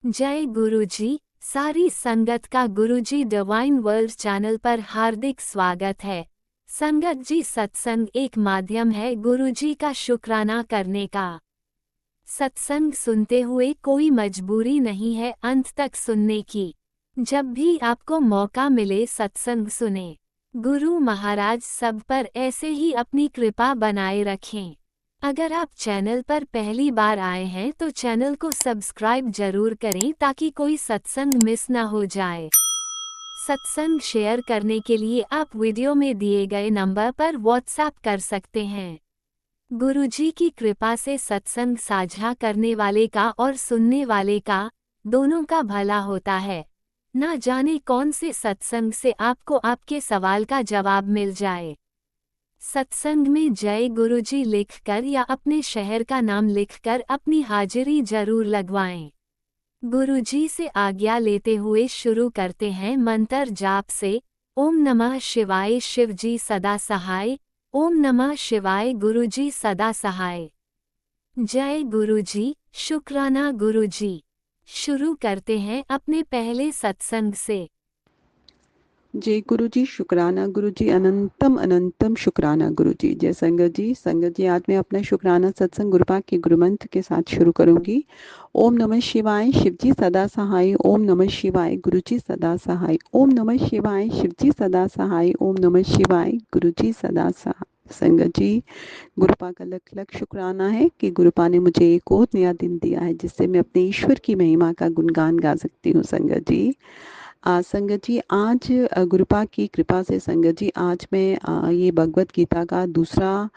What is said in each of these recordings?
जय गुरुजी। सारी संगत का गुरुजी डिवाइन वर्ल्ड चैनल पर हार्दिक स्वागत है। संगत जी, सत्संग एक माध्यम है गुरुजी का शुक्राना करने का। सत्संग सुनते हुए कोई मजबूरी नहीं है अंत तक सुनने की। जब भी आपको मौका मिले सत्संग सुने। गुरु महाराज सब पर ऐसे ही अपनी कृपा बनाए रखें। अगर आप चैनल पर पहली बार आए हैं तो चैनल को सब्सक्राइब जरूर करें ताकि कोई सत्संग मिस ना हो जाए। सत्संग शेयर करने के लिए आप वीडियो में दिए गए नंबर पर व्हाट्सएप कर सकते हैं। गुरुजी की कृपा से सत्संग साझा करने वाले का और सुनने वाले का दोनों का भला होता है। ना जाने कौन से सत्संग से आपको आपके सवाल का जवाब मिल जाए। सत्संग में जय गुरुजी लिखकर या अपने शहर का नाम लिखकर अपनी हाजिरी जरूर लगवाएं। गुरुजी से आज्ञा लेते हुए शुरू करते हैं मंत्र जाप से। ओम नमः शिवाय शिवजी सदा सहाय। ओम नमः शिवाय गुरुजी सदा सहाय। जय गुरुजी, शुक्राना गुरुजी। शुरू करते हैं अपने पहले सत्संग से। जय गुरु जी, शुक्राना गुरु जी, अनंतम अनंतम शुक्राना गुरु जी। जय संगत जी आज मैं अपना शुक्राना सत्संग गुरुपा के गुरुमंत्र के साथ शुरू करूंगी। ओम नमः शिवाय शिवजी सदा सहाय। ओम नमः शिवाय गुरु जी सदा सहाय। ओम नमः शिवाय शिवजी सदा सहाय। ओम नमः शिवाय गुरु जी सदा सहाय। संगत जी, गुरुपा का लख लख शुक्राना है कि गुरुपा ने मुझे एक और नया दिन दिया है जिससे मैं अपने ईश्वर की महिमा का गुणगान गा सकती हूँ। संगत जी, संगत जी आज गुरुपा की कृपा से संगत जी आज मैं ये भगवत गीता का दूसरा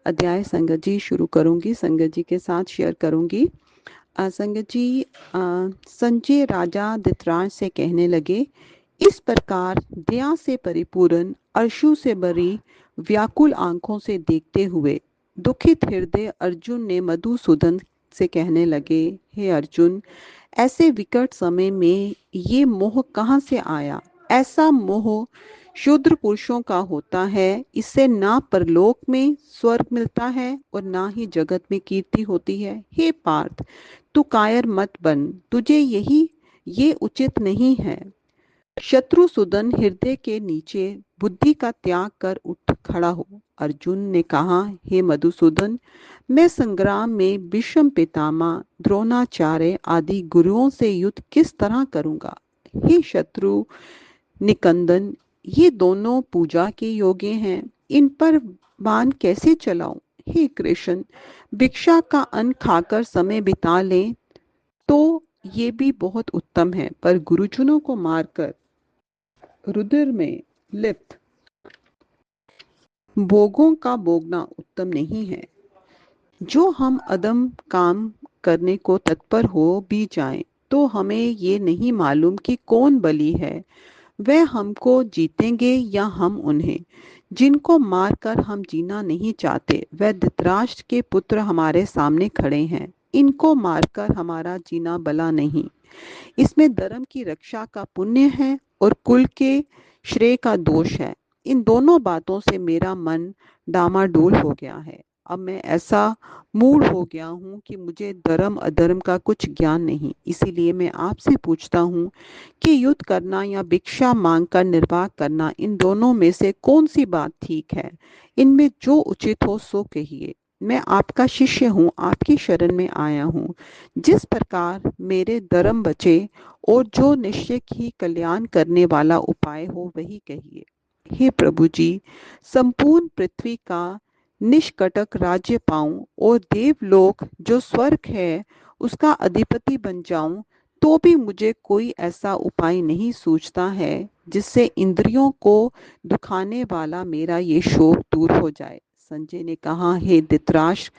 अध्याय संगत जी शुरू करूंगी, संगत जी के साथ शेयर करूंगी। संगत जी, संजय राजा धृतराष्ट्र से कहने लगे, इस प्रकार दया से परिपूर्ण अश्रु से भरी व्याकुल आंखों से देखते हुए दुखित हृदय अर्जुन ने मधुसूदन से कहने लगे, हे अर्जुन, ऐसे विकट समय में ये मोह कहाँ से आया? ऐसा मोह शूद्र पुरुषों का होता है। इससे ना परलोक में स्वर्ग मिलता है और ना ही जगत में कीर्ति होती है। हे पार्थ, तू कायर मत बन, तुझे ये उचित नहीं है। शत्रुसूदन हृदय के नीचे बुद्धि का त्याग कर उठ खड़ा हो। अर्जुन ने कहा, हे मधुसूदन, मैं संग्राम में भीष्म पितामह, द्रोणाचार्य आदि गुरुओं से युद्ध किस तरह करूंगा? हे शत्रु निकंदन, ये दोनों पूजा के योग्य हैं, इन पर बाण कैसे चलाऊं? हे कृष्ण, भिक्षा का अन्न खाकर समय बिता लें तो ये भी बहुत उत्तम है, पर गुरुजनों को मारकर रुधिर में लिप्त भोगों का भोगना उत्तम नहीं है। जो हम अदम काम करने को तत्पर हो भी जाएं, तो हमें ये नहीं मालूम कि कौन बली है, वह हमको जीतेंगे या हम उन्हें। जिनको मारकर हम जीना नहीं चाहते, वह धृतराष्ट्र के पुत्र हमारे सामने खड़े हैं। इनको मारकर हमारा जीना भला नहीं। इसमें धर्म की रक्षा का पुण्य है और कुल के श्रेय का दोष है। इन दोनों बातों से मेरा मन डामाडोल हो गया है। अब मैं ऐसा मूड हो गया हूँ कि मुझे धर्म अधर्म का कुछ ज्ञान नहीं। इसीलिए मैं आपसे पूछता हूँ कि युद्ध करना या भिक्षा मांग कर निर्वाह करना, इन दोनों में से कौन सी बात ठीक है? इनमें जो उचित हो सो कहिए। मैं आपका शिष्य हूँ, आपकी शरण में आया हूँ। जिस प्रकार मेरे धर्म बचे और जो निश्चय ही कल्याण करने वाला उपाय हो वही कहिए। हे प्रभु जी, संपूर्ण पृथ्वी का निष्कटक राज्य पाऊं और देवलोक जो स्वर्ग है उसका अधिपति बन जाऊं, तो भी मुझे कोई ऐसा उपाय नहीं सूझता है जिससे इंद्रियों को दुखाने वाला मेरा ये शोक दूर हो जाए। संजय ने कहा, हे धृतराष्ट्र,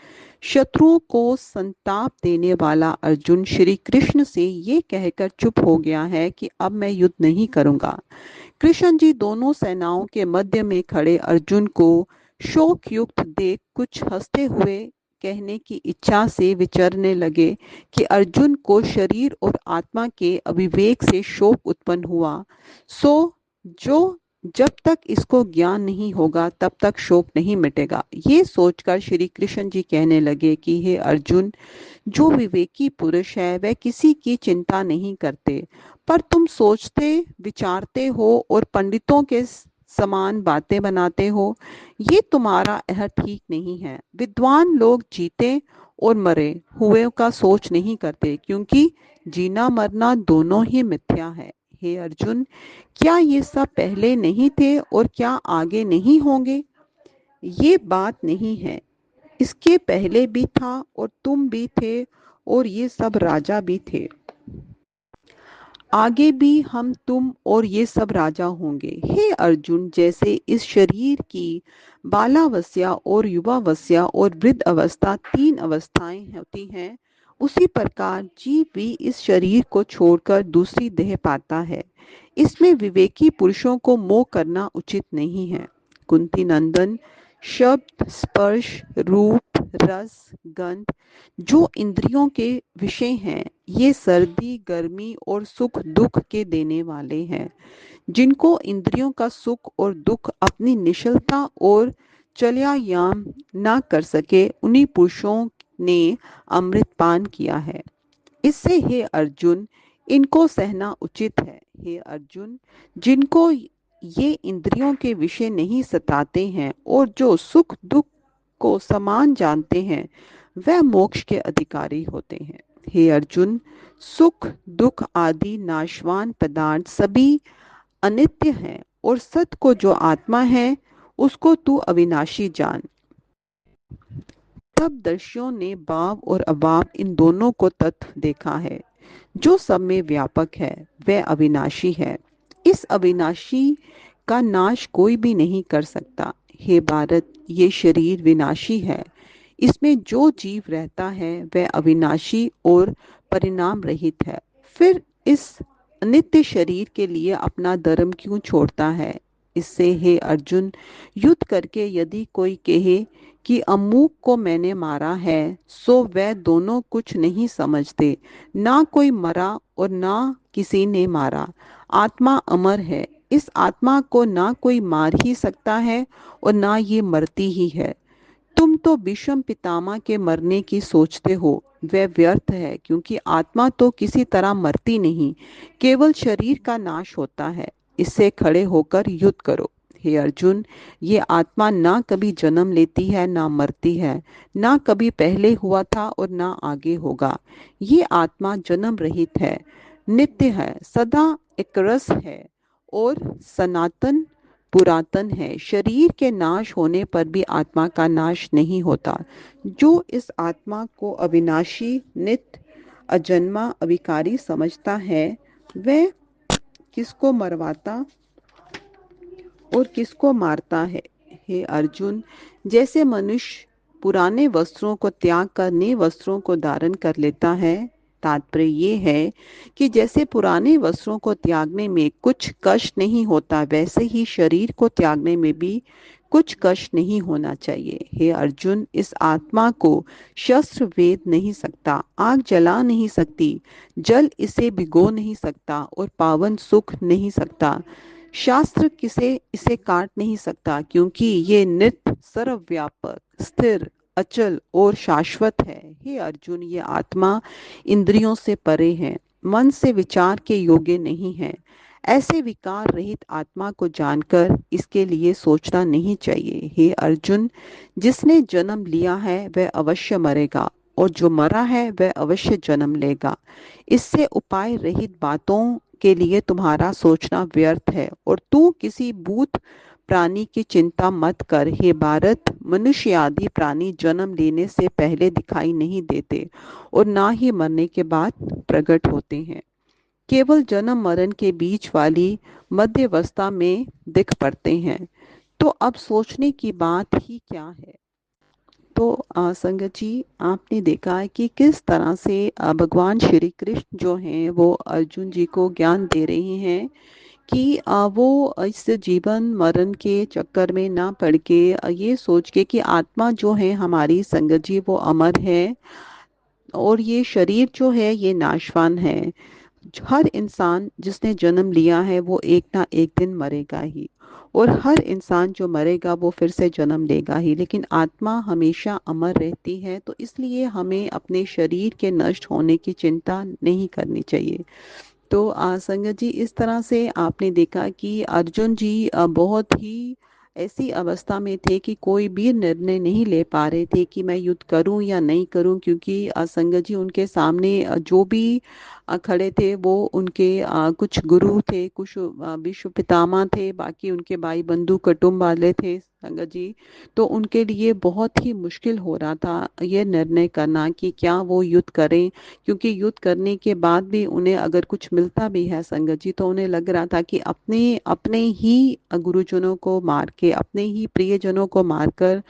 शत्रुओं को संताप देने वाला अर्जुन श्री कृष्ण से ये कहकर चुप हो गया है कि अब मैं युद्ध नहीं करूंगा। कृष्ण जी दोनों सेनाओं के मध्य में खड़े अर्जुन को शोक युक्त देख कुछ हंसते हुए कहने की इच्छा से विचरने लगे कि अर्जुन को शरीर और आत्मा के अविवेक से शोक उत्पन्न हुआ, सो जो जब तक इसको ज्ञान नहीं होगा तब तक शोक नहीं मिटेगा। ये सोचकर श्री कृष्ण जी कहने लगे कि हे अर्जुन, जो विवेकी पुरुष है वह किसी की चिंता नहीं करते, पर तुम सोचते विचारते हो और पंडितों के समान बातें बनाते हो। ये तुम्हारा यह ठीक नहीं है। विद्वान लोग जीते और मरे हुए का सोच नहीं करते, क्योंकि जीना मरना दोनों ही मिथ्या है। हे अर्जुन, क्या ये सब पहले नहीं थे और क्या आगे नहीं होंगे? ये बात नहीं है। इसके पहले भी था और तुम भी थे और ये सब राजा भी थे। आगे भी हम तुम और ये सब राजा होंगे। हे अर्जुन, जैसे इस शरीर की बालावस्था और युवावस्था और वृद्ध अवस्था तीन अवस्थाएं होती हैं, उसी प्रकार जीव भी इस शरीर को छोड़कर दूसरी देह पाता है। इसमें विवेकी पुरुषों को मोह करना उचित नहीं है। कुंती नंदन, शब्द, स्पर्श, रूप, रस, गंध जो इंद्रियों के विषय हैं, ये सर्दी, गर्मी और सुख दुख के देने वाले हैं। जिनको इंद्रियों का सुख और दुख अपनी निश्चलता और चलयायाम ना कर सके, उन्हीं पुरुषों ने अमृत पान किया है। इससे हे अर्जुन, इनको सहना उचित है। हे अर्जुन, जिनको ये इंद्रियों के विषय नहीं सताते हैं और जो सुख दुख को समान जानते हैं, वह मोक्ष के अधिकारी होते हैं। हे अर्जुन, सुख दुख आदि नाशवान पदार्थ सभी अनित्य हैं और सत को जो आत्मा है उसको तू अविनाशी जान। तब दर्शियों ने भाव और अभाव इन दोनों को तत्व देखा है। जो सब में व्यापक है वह अविनाशी है। इस अविनाशी का नाश कोई भी नहीं कर सकता। हे भारत, ये शरीर विनाशी है। इसमें जो जीव रहता है वह अविनाशी और परिणाम रहित है। फिर इस नित्य शरीर के लिए अपना धर्म क्यों छोड़ता है? इससे हे अर्जुन, युद्ध करके यदि कोई कहे कि अमुक को मैंने मारा है, सो वह दोनों कुछ नहीं समझते। ना कोई मरा और ना किसी ने मारा। आत्मा अमर है। इस आत्मा को ना कोई मार ही सकता है और ना ये मरती ही है। तुम तो भीष्म पितामह के मरने की सोचते हो, वह व्यर्थ है, क्योंकि आत्मा तो किसी तरह मरती नहीं, केवल शरीर का नाश होता है। इससे खड़े होकर युद्ध करो। हे अर्जुन, ये आत्मा ना कभी जन्म लेती है ना मरती है, ना कभी पहले हुआ था और ना आगे होगा। ये आत्मा जन्म रहित है, नित्य है, सदा एक रस है और सनातन पुरातन है। शरीर के नाश होने पर भी आत्मा का नाश नहीं होता। जो इस आत्मा को अविनाशी, नित्य, अजन्मा, अविकारी समझता है, वह किसको मरवाता और किसको मारता है? हे अर्जुन, जैसे मनुष्य पुराने वस्त्रों को त्याग कर नए वस्त्रों को धारण कर लेता है, तात्पर्य ये है कि जैसे पुराने वस्त्रों को त्यागने में कुछ कष्ट नहीं होता, वैसे ही शरीर को त्यागने में भी कुछ कष्ट नहीं होना चाहिए। हे अर्जुन, इस आत्मा को शस्त्र वेद नहीं सकता, आग जला नहीं सकती, जल इसे भिगो नहीं सकता और पावन सुख नहीं सकता। शास्त्र किसे इसे काट नहीं सकता, क्योंकि ये नित्य, सर्वव्यापक, स्थिर, अचल और शाश्वत है। हे अर्जुन, ये आत्मा इंद्रियों से परे है, मन से विचार के योग्य नहीं है। ऐसे विकार रहित आत्मा को जानकर इसके लिए सोचना नहीं चाहिए। हे अर्जुन, जिसने जन्म लिया है वह अवश्य मरेगा और जो मरा है वह अवश्य जन्म लेगा। इससे उपाय रहित बातों के लिए तुम्हारा सोचना व्यर्थ है और तू किसी भूत प्राणी की चिंता मत कर। हे भारत, मनुष्य आदि प्राणी जन्म लेने से पहले दिखाई नहीं देते और ना ही मरने के बाद प्रकट होते हैं। केवल जन्म मरण के बीच वाली मध्यवस्था में दिख पड़ते हैं। तो अब सोचने की बात ही क्या है? तो संगत जी, आपने देखा है कि किस तरह से भगवान श्री कृष्ण जो हैं वो अर्जुन जी को ज्ञान दे रहे हैं कि वो इस जीवन मरण के चक्कर में ना पड़ के ये सोच के कि आत्मा जो है हमारी, संगत जी, वो अमर है और ये शरीर जो है ये नाशवान है। हर इंसान जिसने जन्म लिया है वो एक ना एक दिन मरेगा ही, और हर इंसान जो मरेगा वो फिर से जन्म लेगा ही, लेकिन आत्मा हमेशा अमर रहती है। तो इसलिए हमें अपने शरीर के नष्ट होने की चिंता नहीं करनी चाहिए। तो संगत जी, इस तरह से आपने देखा कि अर्जुन जी बहुत ही ऐसी अवस्था में थे कि कोई भी निर्णय नहीं ले पा रहे थे कि मैं युद्ध करूं या नहीं करूं, क्योंकि संगत जी उनके सामने जो भी खड़े थे वो उनके कुछ गुरु थे, कुछ विश्व पितामह थे, बाकी उनके भाई बंधु कुटुंब वाले थे संगत जी। तो उनके लिए बहुत ही मुश्किल हो रहा था ये निर्णय करना कि क्या वो युद्ध करें, क्योंकि युद्ध करने के बाद भी उन्हें अगर कुछ मिलता भी है संगत जी, तो उन्हें लग रहा था कि अपने अपने ही गुरुजनों को मार के, अपने ही प्रियजनों को मारकर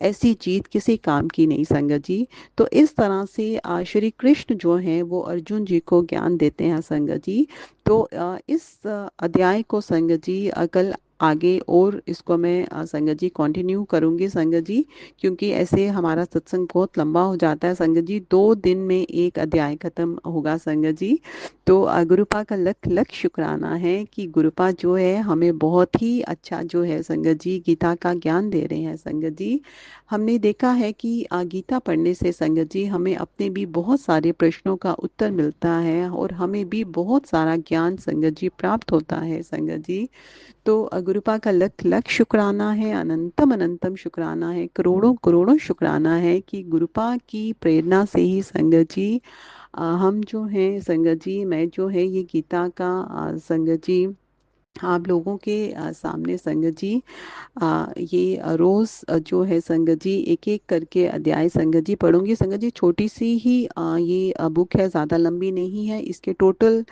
ऐसी जीत किसी काम की नहीं संगत जी। तो इस तरह से श्री कृष्ण जो हैं वो अर्जुन जी को ज्ञान देते हैं संगत जी। तो इस अध्याय को संगत जी कल आगे और इसको मैं संगत जी कंटिन्यू करूंगी संगत जी, क्योंकि ऐसे हमारा सत्संग बहुत लंबा हो जाता है संगत जी, 2 दिन में एक अध्याय खत्म होगा संगत जी। तो गुरुपा का लख लख शुक्राना है कि गुरुपा जो है हमें बहुत ही अच्छा जो है संगत जी गीता का ज्ञान दे रहे हैं संगत जी। हमने देखा है कि गीता पढ़ने से संगत जी हमें अपने भी बहुत सारे प्रश्नों का उत्तर मिलता है, और हमें भी बहुत सारा ज्ञान संगत जी प्राप्त होता है संगत जी। तो गुरुपा का लख लख शुक्राना है, अनंतम अनंतम शुक्राना है, करोड़ों करोड़ों शुक्राना है कि गुरुपा की प्रेरणा से ही संगत जी हम जो हैं संगत जी, मैं जो है ये गीता का संगत जी आप लोगों के सामने संगत जी ये रोज जो है संगत जी एक एक करके अध्याय संगत जी पढ़ूंगी संगत जी। छोटी सी ही ये बुक है, ज़्यादा लंबी नहीं है। इसके टोटल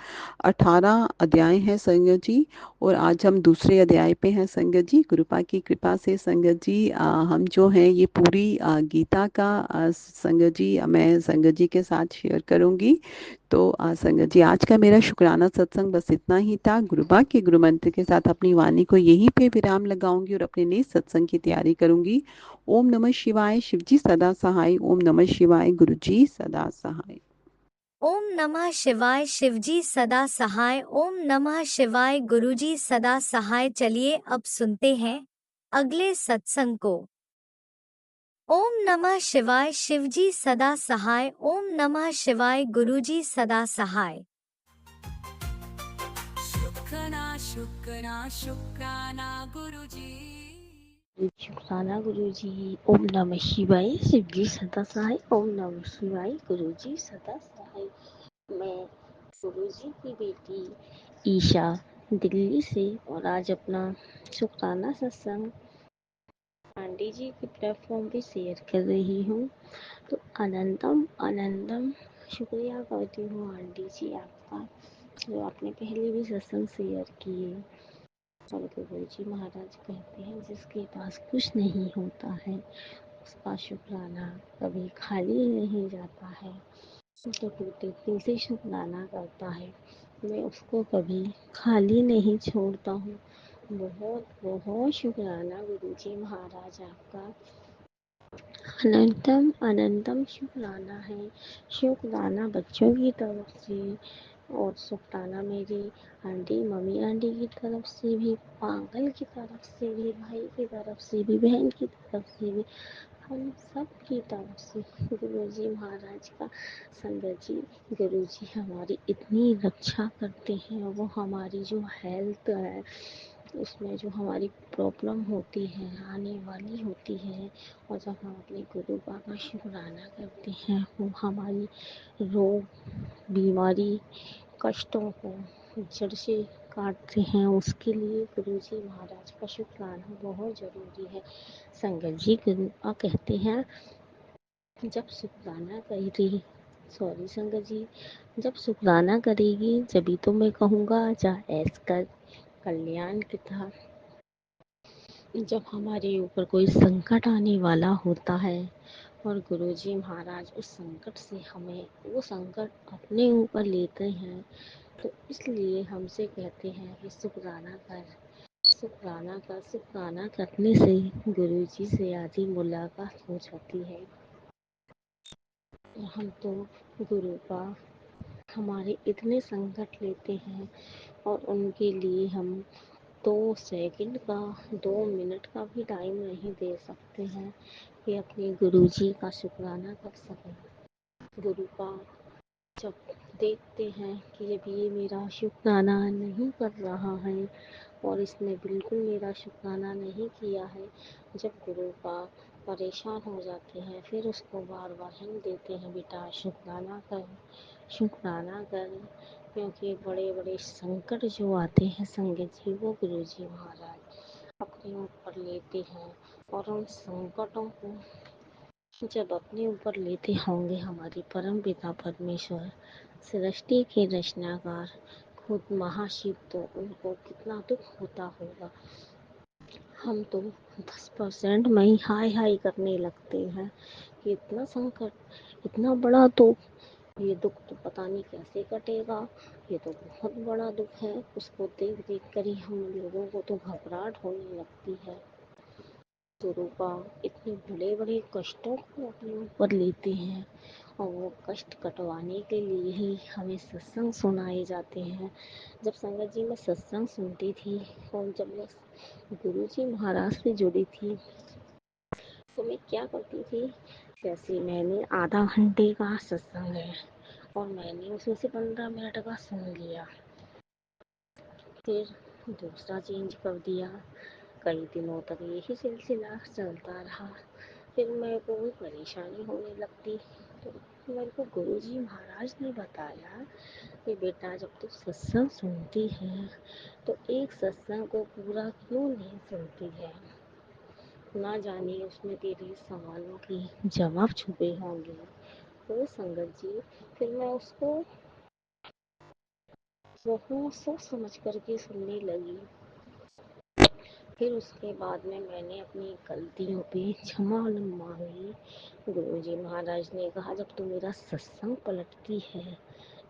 18 अध्याय हैं संगत जी, और आज हम दूसरे अध्याय पे हैं संगत जी। गुरुपा की कृपा से संगत जी हम जो है ये पूरी गीता का संगत जी मैं संगत जी के साथ शेयर करूंगी। तो संगत जी आज का मेरा शुक्राना सत्संग बस इतना ही था। गुरुबा के गुरु मंत्र के साथ अपनी वाणी को यहीं पे विराम लगाऊंगी और अपने नए सत्संग की तैयारी करूंगी। ओम नमः शिवाय, शिवजी सदा सहाय। ओम नमः शिवाय, गुरुजी सदा सहाय। ओम नमः शिवाय, शिवजी सदा सहाय। ओम नमः शिवाय, गुरुजी सदा सहाय। चलिए अब सुनते हैं अगले सत्संग को। ओम नमः शिवाय, शिवजी सदा सहाय। ओम नमः शिवाय, गुरुजी सदा सहाय। शुक्राना शुक्राना शुक्राना गुरुजी। शुक्राना गुरुजी। ओम नमः शिवाय, शिवजी सदा सहाय। ओम नमः शिवाय, गुरुजी सदा सहाय। मैं गुरुजी की बेटी ईशा दिल्ली से, और आज अपना शुक्राना सत्संग आंटी जी के प्लेटफॉर्म पे शेयर कर रही हूँ। तो अनंतम अनंतम शुक्रिया करती हूँ आंटी जी आपका, जो आपने पहले भी सत्संग शेयर किए। और गुरु जी महाराज कहते हैं जिसके पास कुछ नहीं होता है उसका शुक्राना कभी खाली नहीं जाता है। तो टूटे दिल से शुक्राना करता है, मैं उसको कभी खाली नहीं छोड़ता हूँ। बहुत बहुत शुक्राना गुरु जी महाराज आपका। अनंतम अनंतम शुक्राना है। शुक्राना बच्चों की तरफ से, और शुक्राना मेरी आंटी मम्मी आंटी की तरफ से भी, पागल की तरफ से भी, भाई की तरफ से भी, बहन की तरफ से भी, हम सब की तरफ से गुरुजी महाराज का। संगत जी गुरुजी हमारी इतनी रक्षा करते हैं, वो हमारी जो हेल्थ है उसमें जो हमारी प्रॉब्लम होती है आने वाली होती है, और जब हम अपने गुरु बाबा शुक्राना करते हैं वो हमारी रोग बीमारी कष्टों को जड़ से काटते हैं। उसके लिए गुरुजी महाराज का शुक्राना बहुत ज़रूरी है। संगत जी गुरुपा कहते हैं जब शुक्राना करेगी, सॉरी संगत जी, जब शुक्राना करेगी जभी तो मैं कहूँगा जा ऐस कर कल्याण की था। जब हमारे ऊपर कोई संकट आने वाला होता है और गुरुजी महाराज उस संकट से हमें वो संकट अपने ऊपर लेते हैं, तो इसलिए हमसे कहते हैं कि शुक्राना कर, शुक्राना कर। शुक्राना करने से गुरुजी से आदि मुलाकात हो जाती है। हम तो गुरु का हमारे इतने संकट लेते हैं और उनके लिए हम 2 सेकंड का 2 मिनट का भी टाइम नहीं दे सकते हैं कि अपने गुरुजी का शुक्राना कर सकें। गुरु का जब देखते हैं कि जब ये मेरा शुक्राना नहीं कर रहा है और इसने बिल्कुल मेरा शुक्राना नहीं किया है, जब गुरु का परेशान हो जाते हैं फिर उसको बार बार हिंट देते हैं, बेटा शुक्राना कर, शुक्राना कर। क्योंकि बड़े बड़े संकट जो आते हैं संगत जी, वो गुरुजी महाराज अपने ऊपर लेते हैं और उन संकटों को जब अपने ऊपर लेते होंगे हमारे परम पिता परमेश्वर सृष्टि के रचनाकार खुद महाशिव, तो उनको कितना दुख होता होगा। हम तो 10% में ही हाय हाय करने लगते हैं कि इतना संकट, इतना बड़ा दुख, ये दुख तो पता नहीं कैसे कटेगा, ये तो बहुत बड़ा दुख है। उसको देख देख कर ही हम लोगों को तो घबराहट होने लगती है। गुरु का इतने बड़े बड़े कष्टों को अपने ऊपर लेते हैं और वो कष्ट कटवाने के लिए ही हमें सत्संग सुनाए जाते हैं। जब संगत जी मैं सत्संग सुनती थी और जब मैं गुरु जी महाराज से जुड़ी थी तो मैं क्या करती थी, जैसे मैंने आधा घंटे का सत्संग है और मैंने उसमें से 15 मिनट का सुन लिया, फिर दूसरा चेंज कर दिया। कई दिनों तक यही सिलसिला चलता रहा। फिर मेरे को भी परेशानी होने लगती, तो मेरे को गुरुजी महाराज ने बताया कि बेटा जब तू सत्संग सुनती है तो एक सत्संग को पूरा क्यों नहीं सुनती है, ना जाने उसमें तेरे सवालों के जवाब छुपे होंगे। तो संगत जी फिर मैं उसको बहुत सोच समझ करके सुनने लगी। फिर उसके बाद में मैंने अपनी गलतियों पे क्षमा मांगी। गुरुजी महाराज ने कहा जब तू मेरा सत्संग पलटती है,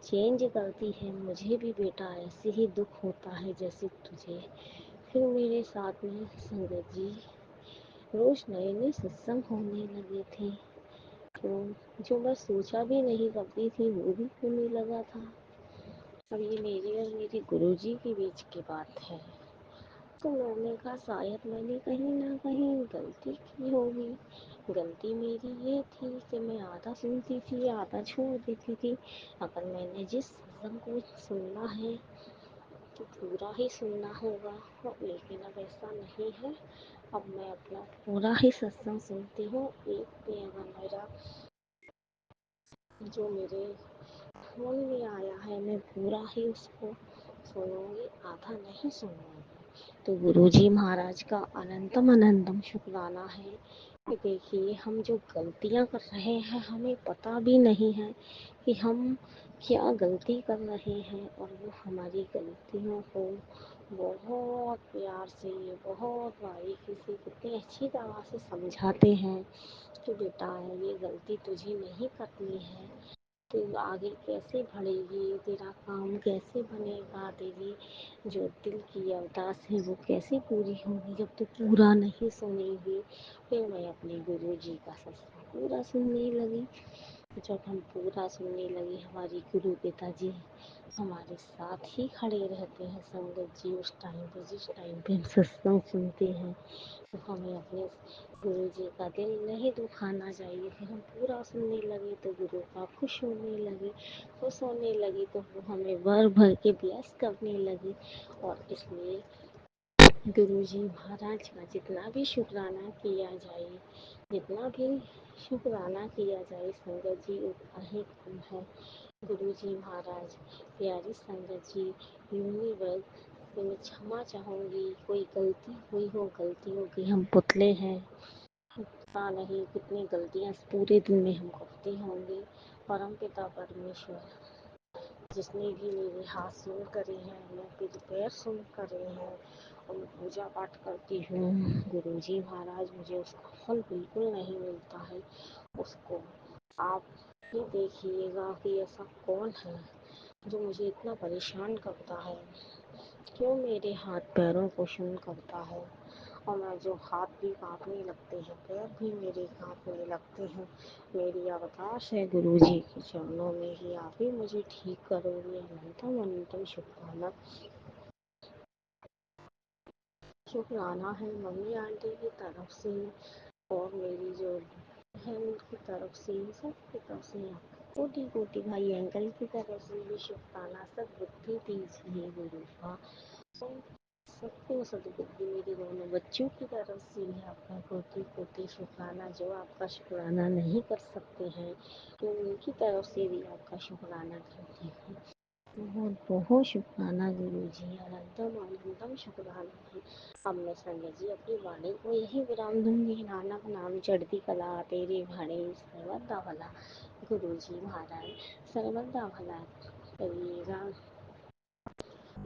चेंज करती है, मुझे भी बेटा ऐसे ही दुख होता है जैसे तुझे। फिर मेरे साथ में संगत जी रोज नए नए सत्संग होने लगे थे, तो जो मैं सोचा भी नहीं करती थी वो भी होने लगा था। अब ये मेरे और मेरे गुरुजी के बीच की बात है। तो मैंने कहा शायद मैंने कहीं ना कहीं गलती की होगी। गलती मेरी ये थी कि मैं आधा सुनती थी आधा छोड़ देती थी। अगर मैंने जिस सत्संग को सुनना है तो पूरा ही सुनना होगा, लेकिन अब ऐसा नहीं है। अब मैं अपना पूरा ही सत्संग सुनती हूँ। एक पे अगर मेरा जो मेरे फोन में आया है मैं पूरा ही उसको सुनूंगी, आधा नहीं सुनूंगी। तो गुरुजी महाराज का अनंतम अनंतम शुक्राना है कि देखिए हम जो गलतियां कर रहे हैं हमें पता भी नहीं है कि हम क्या गलती कर रहे हैं, और वो हमारी गलतियों को बहुत प्यार से, बहुत बारीकी से, कितनी अच्छी तरह से समझाते हैं कि बेटा ये गलती तुझे नहीं करनी है, तू आगे कैसे बढ़ेगी, तेरा काम कैसे बनेगा, तेरी जो दिल की अरदास है वो कैसे पूरी होगी जब तू पूरा नहीं सुनेगी। फिर मैं अपने गुरु जी का सत्संग पूरा सुनने लगी। जब हम पूरा सुनने लगे हमारे गुरु पिताजी हमारे साथ ही खड़े रहते हैं। संगत जी उस टाइम पे, जिस टाइम पे हम सत्संग सुनते हैं तो हमें अपने गुरु जी का दिल नहीं दुखाना चाहिए। फिर हम पूरा सुनने लगे तो गुरु का खुश होने लगे, खुश होने लगे तो वो हमें भर भर के ब्लेस करने लगे। और इसलिए गुरु जी महाराज का जितना भी शुक्राना किया जाए, जितना भी शुक्राना किया जाए संगत जी उतना ही कम है। गुरु जी महाराज, प्यारी संगत जी, यूनिवर्स से मैं क्षमा चाहूँगी, कोई गलती हुई हो, गलतियों के हम पुतले हैं। पता नहीं कितनी गलतियाँ पूरे दिन में हम करते होंगे। परम पिता परमेश्वर जिसने भी मेरे हाथ सुन करे हैं, मेरे पैर सुन करे हैं और मैं पूजा पाठ करती हूँ, गुरु जी महाराज मुझे उसका फल बिल्कुल नहीं मिलता है। उसको आप ही देखिएगा कि ऐसा कौन है जो मुझे इतना परेशान करता है, क्यों मेरे हाथ पैरों को सुन करता है। और मैं जो हाथ भी कांपने लगते हैं, पैर भी मेरे कांपने लगते हैं। मेरी अवकाश है गुरुजी के चरणों में ही, आप ही मुझे ठीक करोगे। अनंतम अनंतम शुक्राना। शुक्राना है मम्मी आंटी की तरफ से और मेरी जो है उनकी तरफ से, सबकी तरफ से, कोटि कोटि भाई अंकल की तरफ से भी शुक्राना। सब बुद्धि दीजिए गुरु का, सबको सदबुद्धि मेरे दोनों बच्चों की तरफ से भी आपका कोटि कोटि शुक्राना। जो आपका शुक्राना नहीं कर सकते हैं तो उनकी तरफ से भी आपका शुक्राना करती हूँ। बहुत बहुत शुक्राना गुरु जी, अनंतम अनंतम शुक्राना है। अब मैं संजय जी अपनी वाणी को यही विराम दूंगी। नानक नाम चढ़ती कला तेरे भाणे, सर्वदा भला गुरु जी महाराज, सर्वदा भला करिएगा।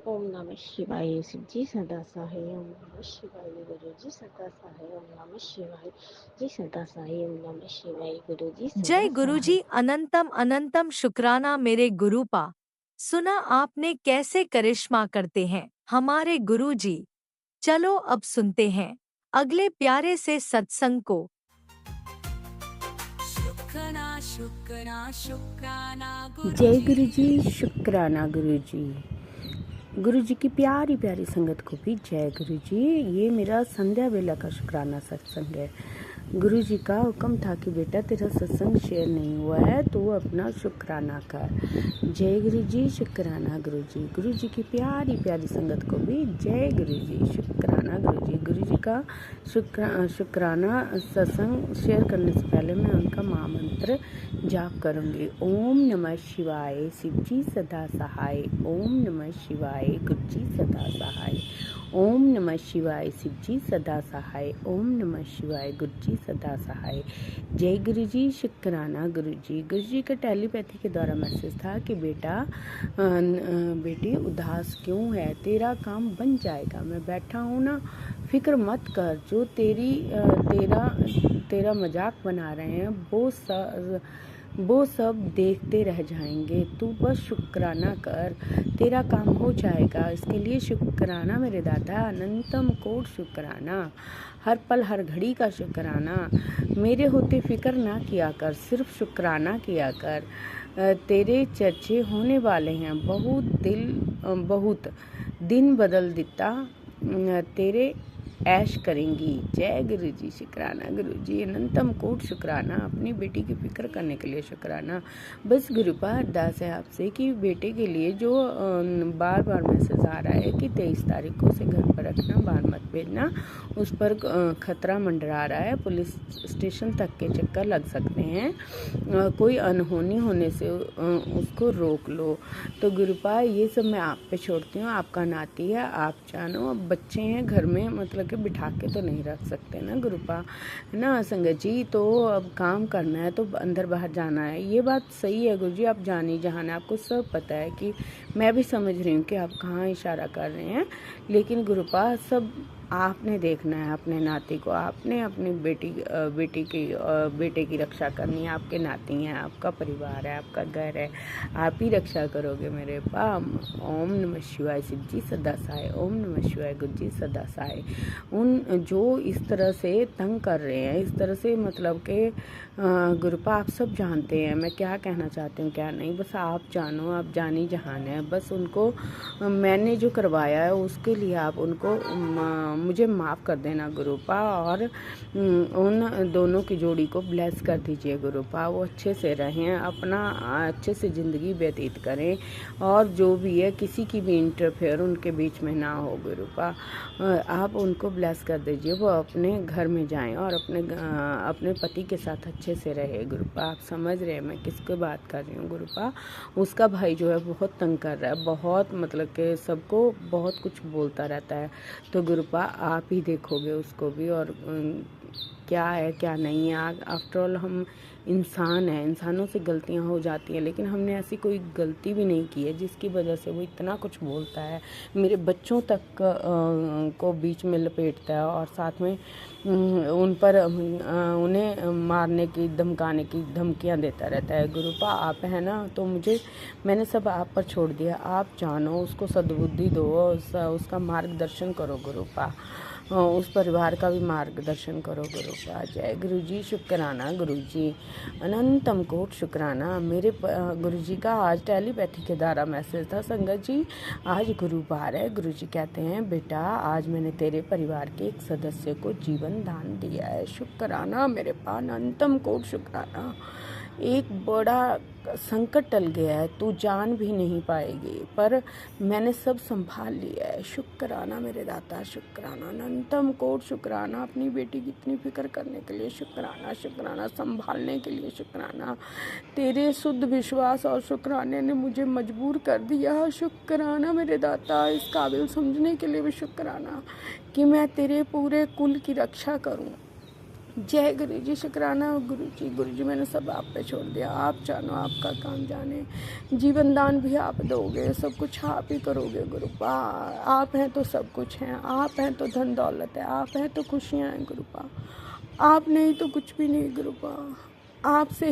ओम नमः शिवाय शिव जी सदा सहाय। ओम नमः शिवाय गुरु जी सदा सहाय। ओम नमः शिवाय जी सदा सहाय। ओम नमः शिवाय गुरु जी सदा जय गुरुजी, सहाय। अनंतम अनंतम शुक्राना मेरे गुरुपा। सुना आपने कैसे करिश्मा करते हैं हमारे गुरुजी। चलो अब सुनते हैं अगले प्यारे से सत्संग को। शुक्राना शुक्राना शुक्राना जय गुरुजी। गुरु जी, शुक्राना गुरु जी। गुरु जी की प्यारी प्यारी संगत को भी जय गुरु जी। ये मेरा संध्या वेला का शुक्राना सत्संग है। गुरु जी का हुक्म था कि बेटा तेरा सत्संग शेयर नहीं हुआ है तो अपना शुक्राना कर। जय गुरु जी, शुक्राना गुरु जी। गुरु जी की प्यारी प्यारी संगत को भी जय गुरु जी, शुक्राना गुरु जी। गुरु जी का शुक्राना सत्संग शेयर करने से पहले मैं उनका महामंत्र जाप करूंगी। ओम नमः शिवाय शिव जी सदा सहाय। ओम नमः शिवाय गुरु जी सदा सहाय। ओम नमः शिवाय शिव जी सदा सहाय। ओम नमः शिवाय गुरु जी सदा सहाय। जय गुरु जी, शुक्राना गुरु जी। गुरु जी का टेलीपैथी के द्वारा मैसेज था कि बेटी उदास क्यों है, तेरा काम बन जाएगा। मैं बैठा हूँ ना, फिक्र मत कर। जो तेरा मजाक बना रहे हैं वो सब देखते रह जाएंगे। तू बस शुक्राना कर, तेरा काम हो जाएगा। इसके लिए शुक्राना मेरे दादा, अनंतम कोट शुक्राना। हर पल हर घड़ी का शुक्राना। मेरे होते फिक्र ना किया कर, सिर्फ शुक्राना किया कर। तेरे चर्चे होने वाले हैं, बहुत दिन बदल देता तेरे ऐश करेंगी। जय गुरु जी, शुक्राना गुरु जी। अनंतम कोट शुक्राना। अपनी बेटी की फिक्र करने के लिए शुक्राना। बस गुरु का अरदास है आपसे कि बेटे के लिए जो बार बार मैसेज आ रहा है कि 23 तारीख को उसे घर पर रखना, बाहर मत भेजना, उस पर खतरा मंडरा रहा है, पुलिस स्टेशन तक के चक्कर लग सकते हैं, कोई अनहोनी होने से उसको रोक लो। तो गुरुपा ये सब मैं आप पे छोड़ती हूँ, आपका नाती है, आप जानो। अब बच्चे हैं घर में, मतलब कि बिठा के तो नहीं रख सकते ना गुरुपा, है ना संगत जी। तो अब काम करना है तो अंदर बाहर जाना है, ये बात सही है गुरु जी। आप जानी जहान है, आपको सब पता है कि मैं भी समझ रही हूँ कि आप कहाँ इशारा कर रहे हैं, लेकिन गुरुपा सब आपने देखना है अपने नाती को। आपने अपनी बेटे की रक्षा करनी है। आपके नाती हैं, आपका परिवार है, आपका घर है, आप ही रक्षा करोगे मेरे पाम। ओम नमः शिवाय शिव जी सदा सहाय। ओम नमः शिवाय गुरु जी सदा सहाय। उन जो इस तरह से तंग कर रहे हैं, इस तरह से मतलब कि गुरुपा आप सब जानते हैं मैं क्या कहना चाहती हूँ क्या नहीं, बस आप जानो, आप जानी जहान है। बस उनको मैंने जो करवाया है उसके लिए आप उनको मुझे माफ़ कर देना गुरुपा, और उन दोनों की जोड़ी को ब्लेस कर दीजिए गुरुपा। वो अच्छे से रहें, अपना अच्छे से ज़िंदगी व्यतीत करें, और जो भी है किसी की भी इंटरफेयर उनके बीच में ना हो गुरुपा। आप उनको ब्लेस कर दीजिए, वो अपने घर में जाएं और अपने पति के साथ अच्छे से रहे गुरुपा। आप समझ रहे हैं मैं किसको बात कर रही हूँ गुरुपा। उसका भाई जो है बहुत तंग कर रहा है, बहुत मतलब कि सबको बहुत कुछ बोलता रहता है। तो गुरुपा आप ही देखोगे उसको भी, और क्या है क्या नहीं है। आफ्टर ऑल हम इंसान हैं, इंसानों से गलतियां हो जाती हैं, लेकिन हमने ऐसी कोई गलती भी नहीं की है जिसकी वजह से वो इतना कुछ बोलता है, मेरे बच्चों तक को बीच में लपेटता है, और साथ में उन पर उन्हें मारने की, धमकाने की धमकियां देता रहता है। गुरुपा आप है ना, तो मैंने सब आप पर छोड़ दिया। आप जानो, उसको सद्बुद्धि दो, उसका मार्गदर्शन करो गुरुपा। उस परिवार का भी मार्गदर्शन करो गुरुपा। जय गुरु जी, शुक्राना गुरु जी, अनंतम कोट शुक्राना। मेरे गुरु जी का आज टेलीपैथी के द्वारा मैसेज था, संगत जी आज गुरुवार है। गुरु जी कहते हैं बेटा आज मैंने तेरे परिवार के एक सदस्य को जीवन दान दिया है। शुक्राना मेरे पा, अनंतम कोट शुक्राना। एक बड़ा संकट टल गया है, तू जान भी नहीं पाएगी पर मैंने सब संभाल लिया है। शुक्राना मेरे दाता, शुक्राना अनंतम कोट शुक्राना। अपनी बेटी की इतनी फिक्र करने के लिए शुक्राना, शुक्राना संभालने के लिए शुक्राना। तेरे शुद्ध विश्वास और शुक्राने ने मुझे मजबूर कर दिया। शुक्राना मेरे दाता, इस काबिल समझने के लिए भी शुक्राना कि मैं तेरे पूरे कुल की रक्षा करूं। जय गुरु जी, शुक्राना गुरु जी मैंने सब आप पे छोड़ दिया। आप जानो, आपका काम जाने, जीवन दान भी आप दोगे, सब कुछ आप ही करोगे गुरुपा। आप हैं तो सब कुछ हैं, आप हैं तो धन दौलत है, आप हैं तो खुशियाँ हैं गुरुपा। आप नहीं तो कुछ भी नहीं गुरुपा। आपसे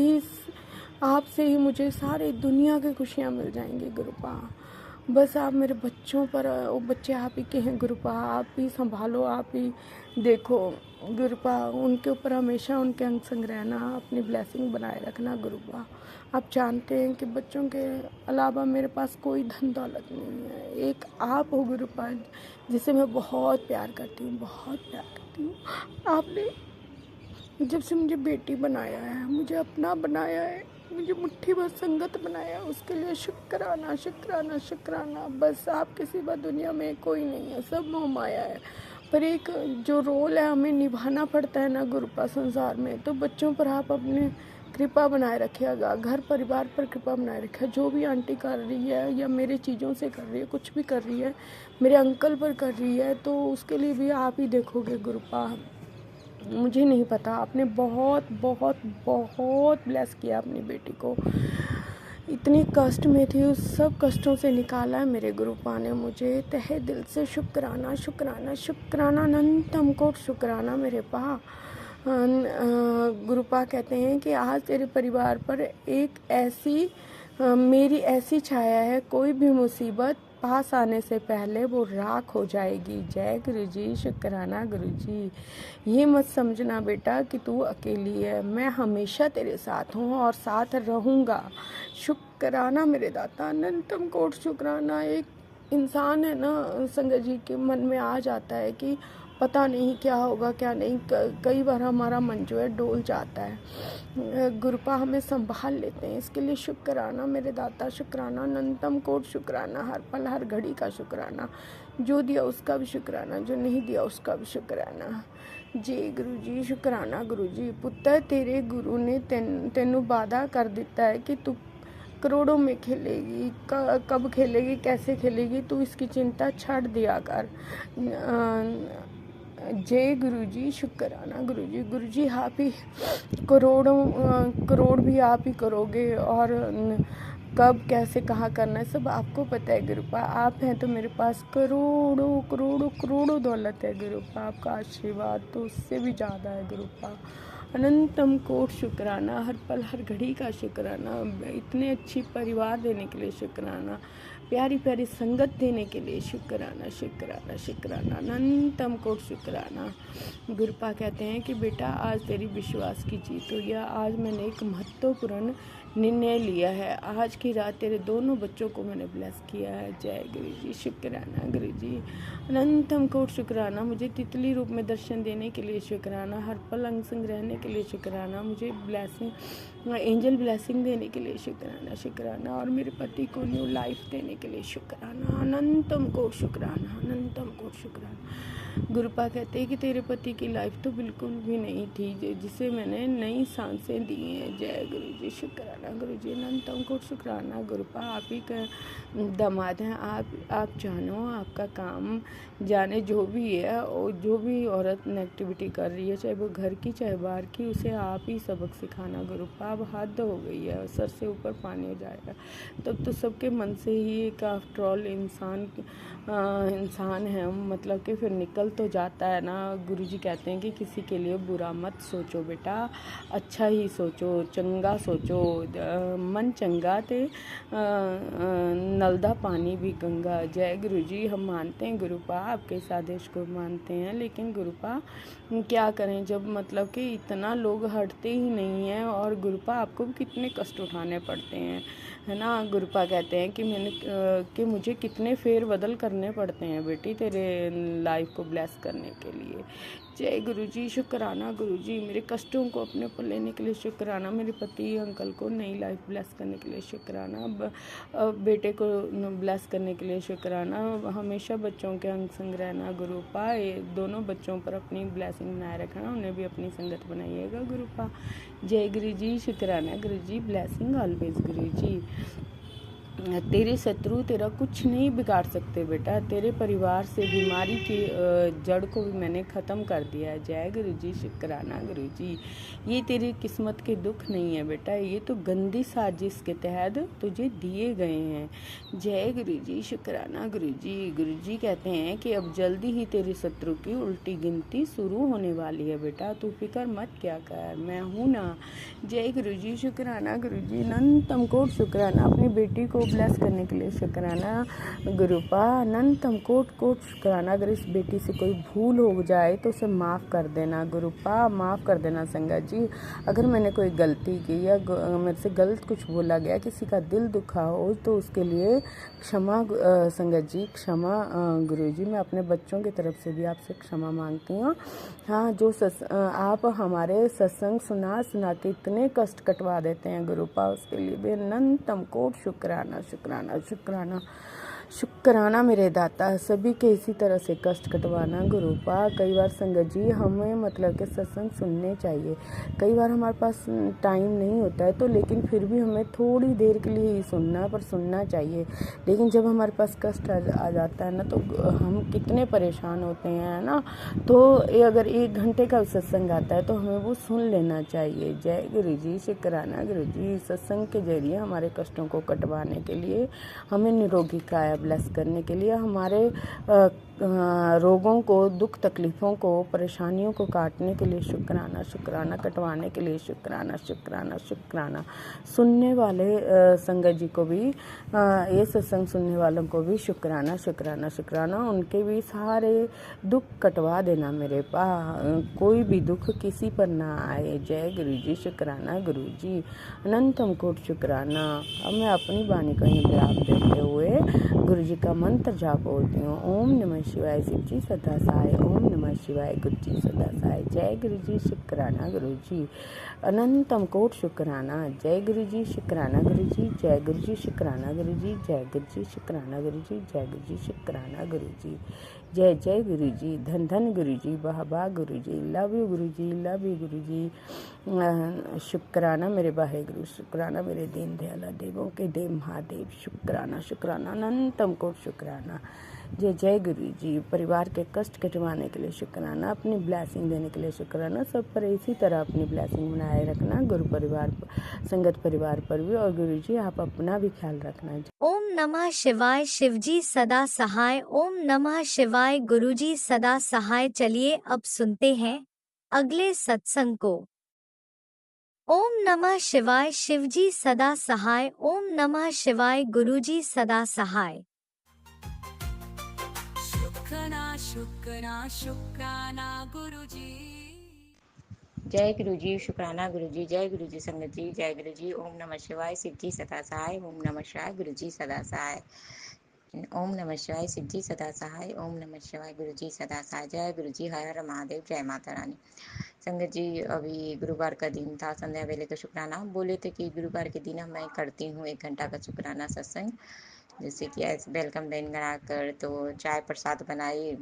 ही मुझे सारी दुनिया की खुशियाँ मिल जाएंगी गुरुपा। बस आप मेरे बच्चों पर, वो बच्चे आप ही के हैं गुरुपा, आप ही संभालो, आप ही देखो गुरुपा। उनके ऊपर हमेशा उनके अंग संग रहना, अपनी ब्लेसिंग बनाए रखना गुरुपा। आप जानते हैं कि बच्चों के अलावा मेरे पास कोई धन दौलत नहीं है। एक आप हो गुरुपा जिसे मैं बहुत प्यार करती हूँ, बहुत प्यार करती हूँ। आपने जब से मुझे बेटी बनाया है, मुझे अपना बनाया है, मुझे मुट्ठी भर संगत बनाया, उसके लिए शुक्राना शुक्राना शुक्राना। बस आपके सिवा दुनिया में कोई नहीं है, सब मोह माया है। पर एक जो रोल है हमें निभाना पड़ता है ना गुरुपा संसार में, तो बच्चों पर आप अपने कृपा बनाए रखिएगा, घर परिवार पर कृपा बनाए रखिए। जो भी आंटी कर रही है या मेरे चीज़ों से कर रही है, कुछ भी कर रही है, मेरे अंकल पर कर रही है, तो उसके लिए भी आप ही देखोगे गुरुपा। मुझे नहीं पता, आपने बहुत बहुत बहुत ब्लेस किया अपनी बेटी को। इतनी कष्ट में थी, उस सब कष्टों से निकाला है मेरे गुरुपा ने मुझे। तहे दिल से शुक्राना शुक्राना शुक्राना अनंतम कोट शुक्राना मेरे पा। गुरुपा कहते हैं कि आज तेरे परिवार पर एक ऐसी मेरी ऐसी छाया है, कोई भी मुसीबत पास आने से पहले वो राख हो जाएगी। जय गुरु जी, शुक्राना गुरु जी। ये मत समझना बेटा कि तू अकेली है, मैं हमेशा तेरे साथ हूँ और साथ रहूँगा। शुक्राना मेरे दाता, अनंतम कोट शुक्राना। एक इंसान है ना संगत जी के मन में आ जाता है कि पता नहीं क्या होगा क्या नहीं। कई बार हमारा मन जो है डोल जाता है, गुरुपा हमें संभाल लेते हैं। इसके लिए शुक्राना मेरे दाता, शुक्राना अनंतम कोट शुक्राना। हर पल हर घड़ी का शुक्राना, जो दिया उसका भी शुक्राना, जो नहीं दिया उसका भी शुक्राना। जय गुरु जी, शुक्राना गुरु जी। पुत्र तेरे गुरु ने तेनू वादा कर दिता है कि तू करोड़ों में खेलेगी, कब खेलेगी, कैसे खेलेगी, तू इसकी चिंता छाड़ दिया कर। जय गुरु जी, शुक्राना गुरु जी। गुरु जी आप ही करोड़ भी आप ही करोगे, और कब कैसे कहाँ करना है सब आपको पता है गुरुपा। आप हैं तो मेरे पास करोड़ों करोड़ों करोड़ों दौलत है गुरुपा। आपका आशीर्वाद तो उससे भी ज़्यादा है गुरुपा। अनंतम कोट शुक्राना, हर पल हर घड़ी का शुक्राना। इतने अच्छी परिवार देने के लिए शुक्राना, प्यारी प्यारी संगत देने के लिए शुक्राना शुक्राना शुक्राना, अनंतम कोट शुक्राना। गुरुपा कहते हैं कि बेटा आज तेरी विश्वास की जीत हुई है। आज मैंने एक महत्वपूर्ण निर्णय लिया है। आज की रात तेरे दोनों बच्चों को मैंने ब्लेस किया है। जय गुरु जी, शुक्राना गुरु जी, अनंतम कोट शुक्राना। मुझे तितली रूप में दर्शन देने के लिए शुक्राना, हर पल अंग संग रहने के लिए शुक्राना, मुझे ब्लेसिंग एंजल ब्लेसिंग देने के लिए शुक्राना शुक्राना, और मेरे पति को न्यू लाइफ देने के लिए शुक्राना। अनंतम कोट शुक्राना, अनंतम कोट शुक्राना। गुरुपा कहते हैं कि तेरे पति की लाइफ तो बिल्कुल भी नहीं थी, जिसे मैंने नई सांसें दी हैं। जय गुरु जी, शुक्राना गुरु जी, अनंतम कोट शुक्राना। गुरुपा आप ही का दामाद हैं, आप जानो, आपका काम जाने। जो भी है और जो भी औरत नेगेटिविटी कर रही है, चाहे वो घर की चाहे बाहर की, उसे आप ही सबक सिखाना गुरुपा। अब हद हो गई है, सर से ऊपर पानी हो जाएगा। तब तो सबके मन से ही एक आफ्टर ऑल इंसान है, मतलब कि फिर निकल निकल तो जाता है ना। गुरुजी कहते हैं कि किसी के लिए बुरा मत सोचो बेटा, अच्छा ही सोचो, चंगा सोचो। मन चंगा ते नलदा पानी भी गंगा। जय गुरुजी। हम मानते हैं गुरुपा, आपके इस आदेश को मानते हैं, लेकिन गुरुपा क्या करें जब मतलब कि इतना लोग हटते ही नहीं हैं, और गुरुपा आपको कितने कष्ट उठाने पड़ते हैं, है ना। गुरुपा कहते हैं कि मुझे कितने फेर बदल करने पड़ते हैं बेटी तेरे लाइफ को ब्लेस करने के लिए। जय गुरुजी। शुक्राना गुरुजी, मेरे कष्टों को अपने ऊपर लेने के लिए शुक्राना, मेरे पति अंकल को नई लाइफ ब्लेस करने के लिए शुक्राना, बेटे को ब्लेस करने के लिए शुक्राना, हमेशा बच्चों के अंग संग रहना गुरुपा, ये दोनों बच्चों पर अपनी ब्लेसिंग बनाए रखना, उन्हें भी अपनी संगत बनाइएगा गुरुपा। जय गुरुजी। शुक्राना गुरुजी। ब्लेसिंग ऑलवेज गुरुजी। तेरे शत्रु तेरा कुछ नहीं बिगाड़ सकते बेटा, तेरे परिवार से बीमारी की जड़ को भी मैंने ख़त्म कर दिया है। जय गुरुजी। शुक्राना गुरुजी। ये तेरी किस्मत के दुख नहीं है बेटा, ये तो गंदी साजिश के तहत तुझे दिए गए हैं। जय गुरुजी। शुक्राना गुरुजी। गुरुजी कहते हैं कि अब जल्दी ही तेरे शत्रु की उल्टी गिनती शुरू होने वाली है बेटा, तू फिक्र मत क्या कर, मैं हूँ ना। जय गुरुजी। शुक्राना गुरुजी। अनंतम कोट शुक्राना, अपनी बेटी को ब्लेस करने के लिए शुक्राना गुरुपा। अनंतम कोट कोट शुक्राना। अगर इस बेटी से कोई भूल हो जाए तो उसे माफ़ कर देना गुरुपा, माफ़ कर देना संगत जी। अगर मैंने कोई गलती की या मेरे से गलत कुछ बोला गया, किसी का दिल दुखा हो, तो उसके लिए क्षमा संगत जी, क्षमा गुरुजी। मैं अपने बच्चों की तरफ से भी आपसे क्षमा मांगती हूँ। हाँ, जो आप हमारे सत्संग सुना के इतने कष्ट कटवा देते हैं गुरुपा, उसके लिए भी अनंतम कोट शुक्राना शुक्राना शुक्राना शुक्राना मेरे दाता। सभी के इसी तरह से कष्ट कटवाना गुरुपा। कई बार संगत जी हमें मतलब के सत्संग सुनने चाहिए, कई बार हमारे पास टाइम नहीं होता है, तो लेकिन फिर भी हमें थोड़ी देर के लिए ही सुनना, पर सुनना चाहिए। लेकिन जब हमारे पास कष्ट आ जाता है ना, तो हम कितने परेशान होते हैं ना। तो अगर 1 घंटे का सत्संग आता है तो हमें वो सुन लेना चाहिए। जय गुरुजी। शुक्राना गुरुजी। सत्संग के जरिए हमारे कष्टों को कटवाने के लिए, हमें निरोगी काया ब्लेस करने के लिए, हमारे रोगों को, दुख तकलीफ़ों को, परेशानियों को काटने के लिए शुक्राना शुक्राना, कटवाने के लिए शुक्राना शुक्राना शुक्राना। सुनने वाले संगत जी को भी, ये सत्संग सुनने वालों को भी शुक्राना शुक्राना शुक्राना, उनके भी सारे दुख कटवा देना मेरे पा, कोई भी दुख किसी पर ना आए। जय गुरुजी। शुक्राना गुरुजी। अनंतम कोट शुक्राना। अब मैं अपनी वाणी का विराम देते हुए गुरुजी का मंत्र जाप बोलती हूँ। ओम नमः शिवाय शिव जी सदा सहाय, ओम नमः शिवाय गुरु जी सदा सहाय। जय गुरुजी। शुक्राना गुरुजी। अनंतम कोट शुक्राना। जय गुरुजी। शुक्राना गुरुजी। जय गुरुजी। शुक्राना गुरुजी। जय गुरुजी। शुक्राना गुरुजी। जय गुरुजी। शुक्राना गुरुजी। जय जय गुरुजी। धन धन गुरुजी। वाह वाह Guruji. Love you Guruji. Love you Guruji. शुक्राना मेरे वाहे गुरु, शुक्राना मेरे दीन दयाला देवों के देव महादेव। शुक्राना शुक्राना अनंतम कोट शुक्राना। जय जय गुरु जी। परिवार के कष्ट कटवाने के लिए शुक्राना, अपनी ब्लेसिंग देने के लिए शुक्राना। सब पर इसी तरह अपनी ब्लेसिंग बनाए रखना, गुरु परिवार, संगत परिवार पर भी। और गुरु जी आप अपना भी ख्याल रखना। ओम नमः शिवाय। शिवजी सदा सहाय। ओम नमः शिवाय। गुरुजी सदा सहाय। चलिए अब सुनते हैं अगले सत्संग को। ओम नमः शिवाय। शिवजी सदा सहाय। ओम नमः शिवाय। गुरुजी सदा सहाय। शुक्राना गुरुजी। जय गुरुजी। शुक्राना गुरुजी। जय गुरुजी संगत जी। जय गुरुजी। ओम नमः शिवाय। शिव जी सदा सहाय। ओम नमः शिवाय। गुरुजी सदा सहाय। ओम नमः शिवाय। शिव जी सदा सहाय। ओम नमः शिवाय। गुरुजी सदा सहाय। जय गुरुजी। हर हर महादेव। जय माता रानी। संगत जी अभी गुरुवार का दिन था, संध्या वेले का शुक्राना हम बोले थे कि गुरुवार के दिन मैं करती हूँ 1 घंटा का शुक्राना सत्संग। जैसे कि ऐसे वेलकम बेन बनाकर, तो चाय प्रसाद बनाई,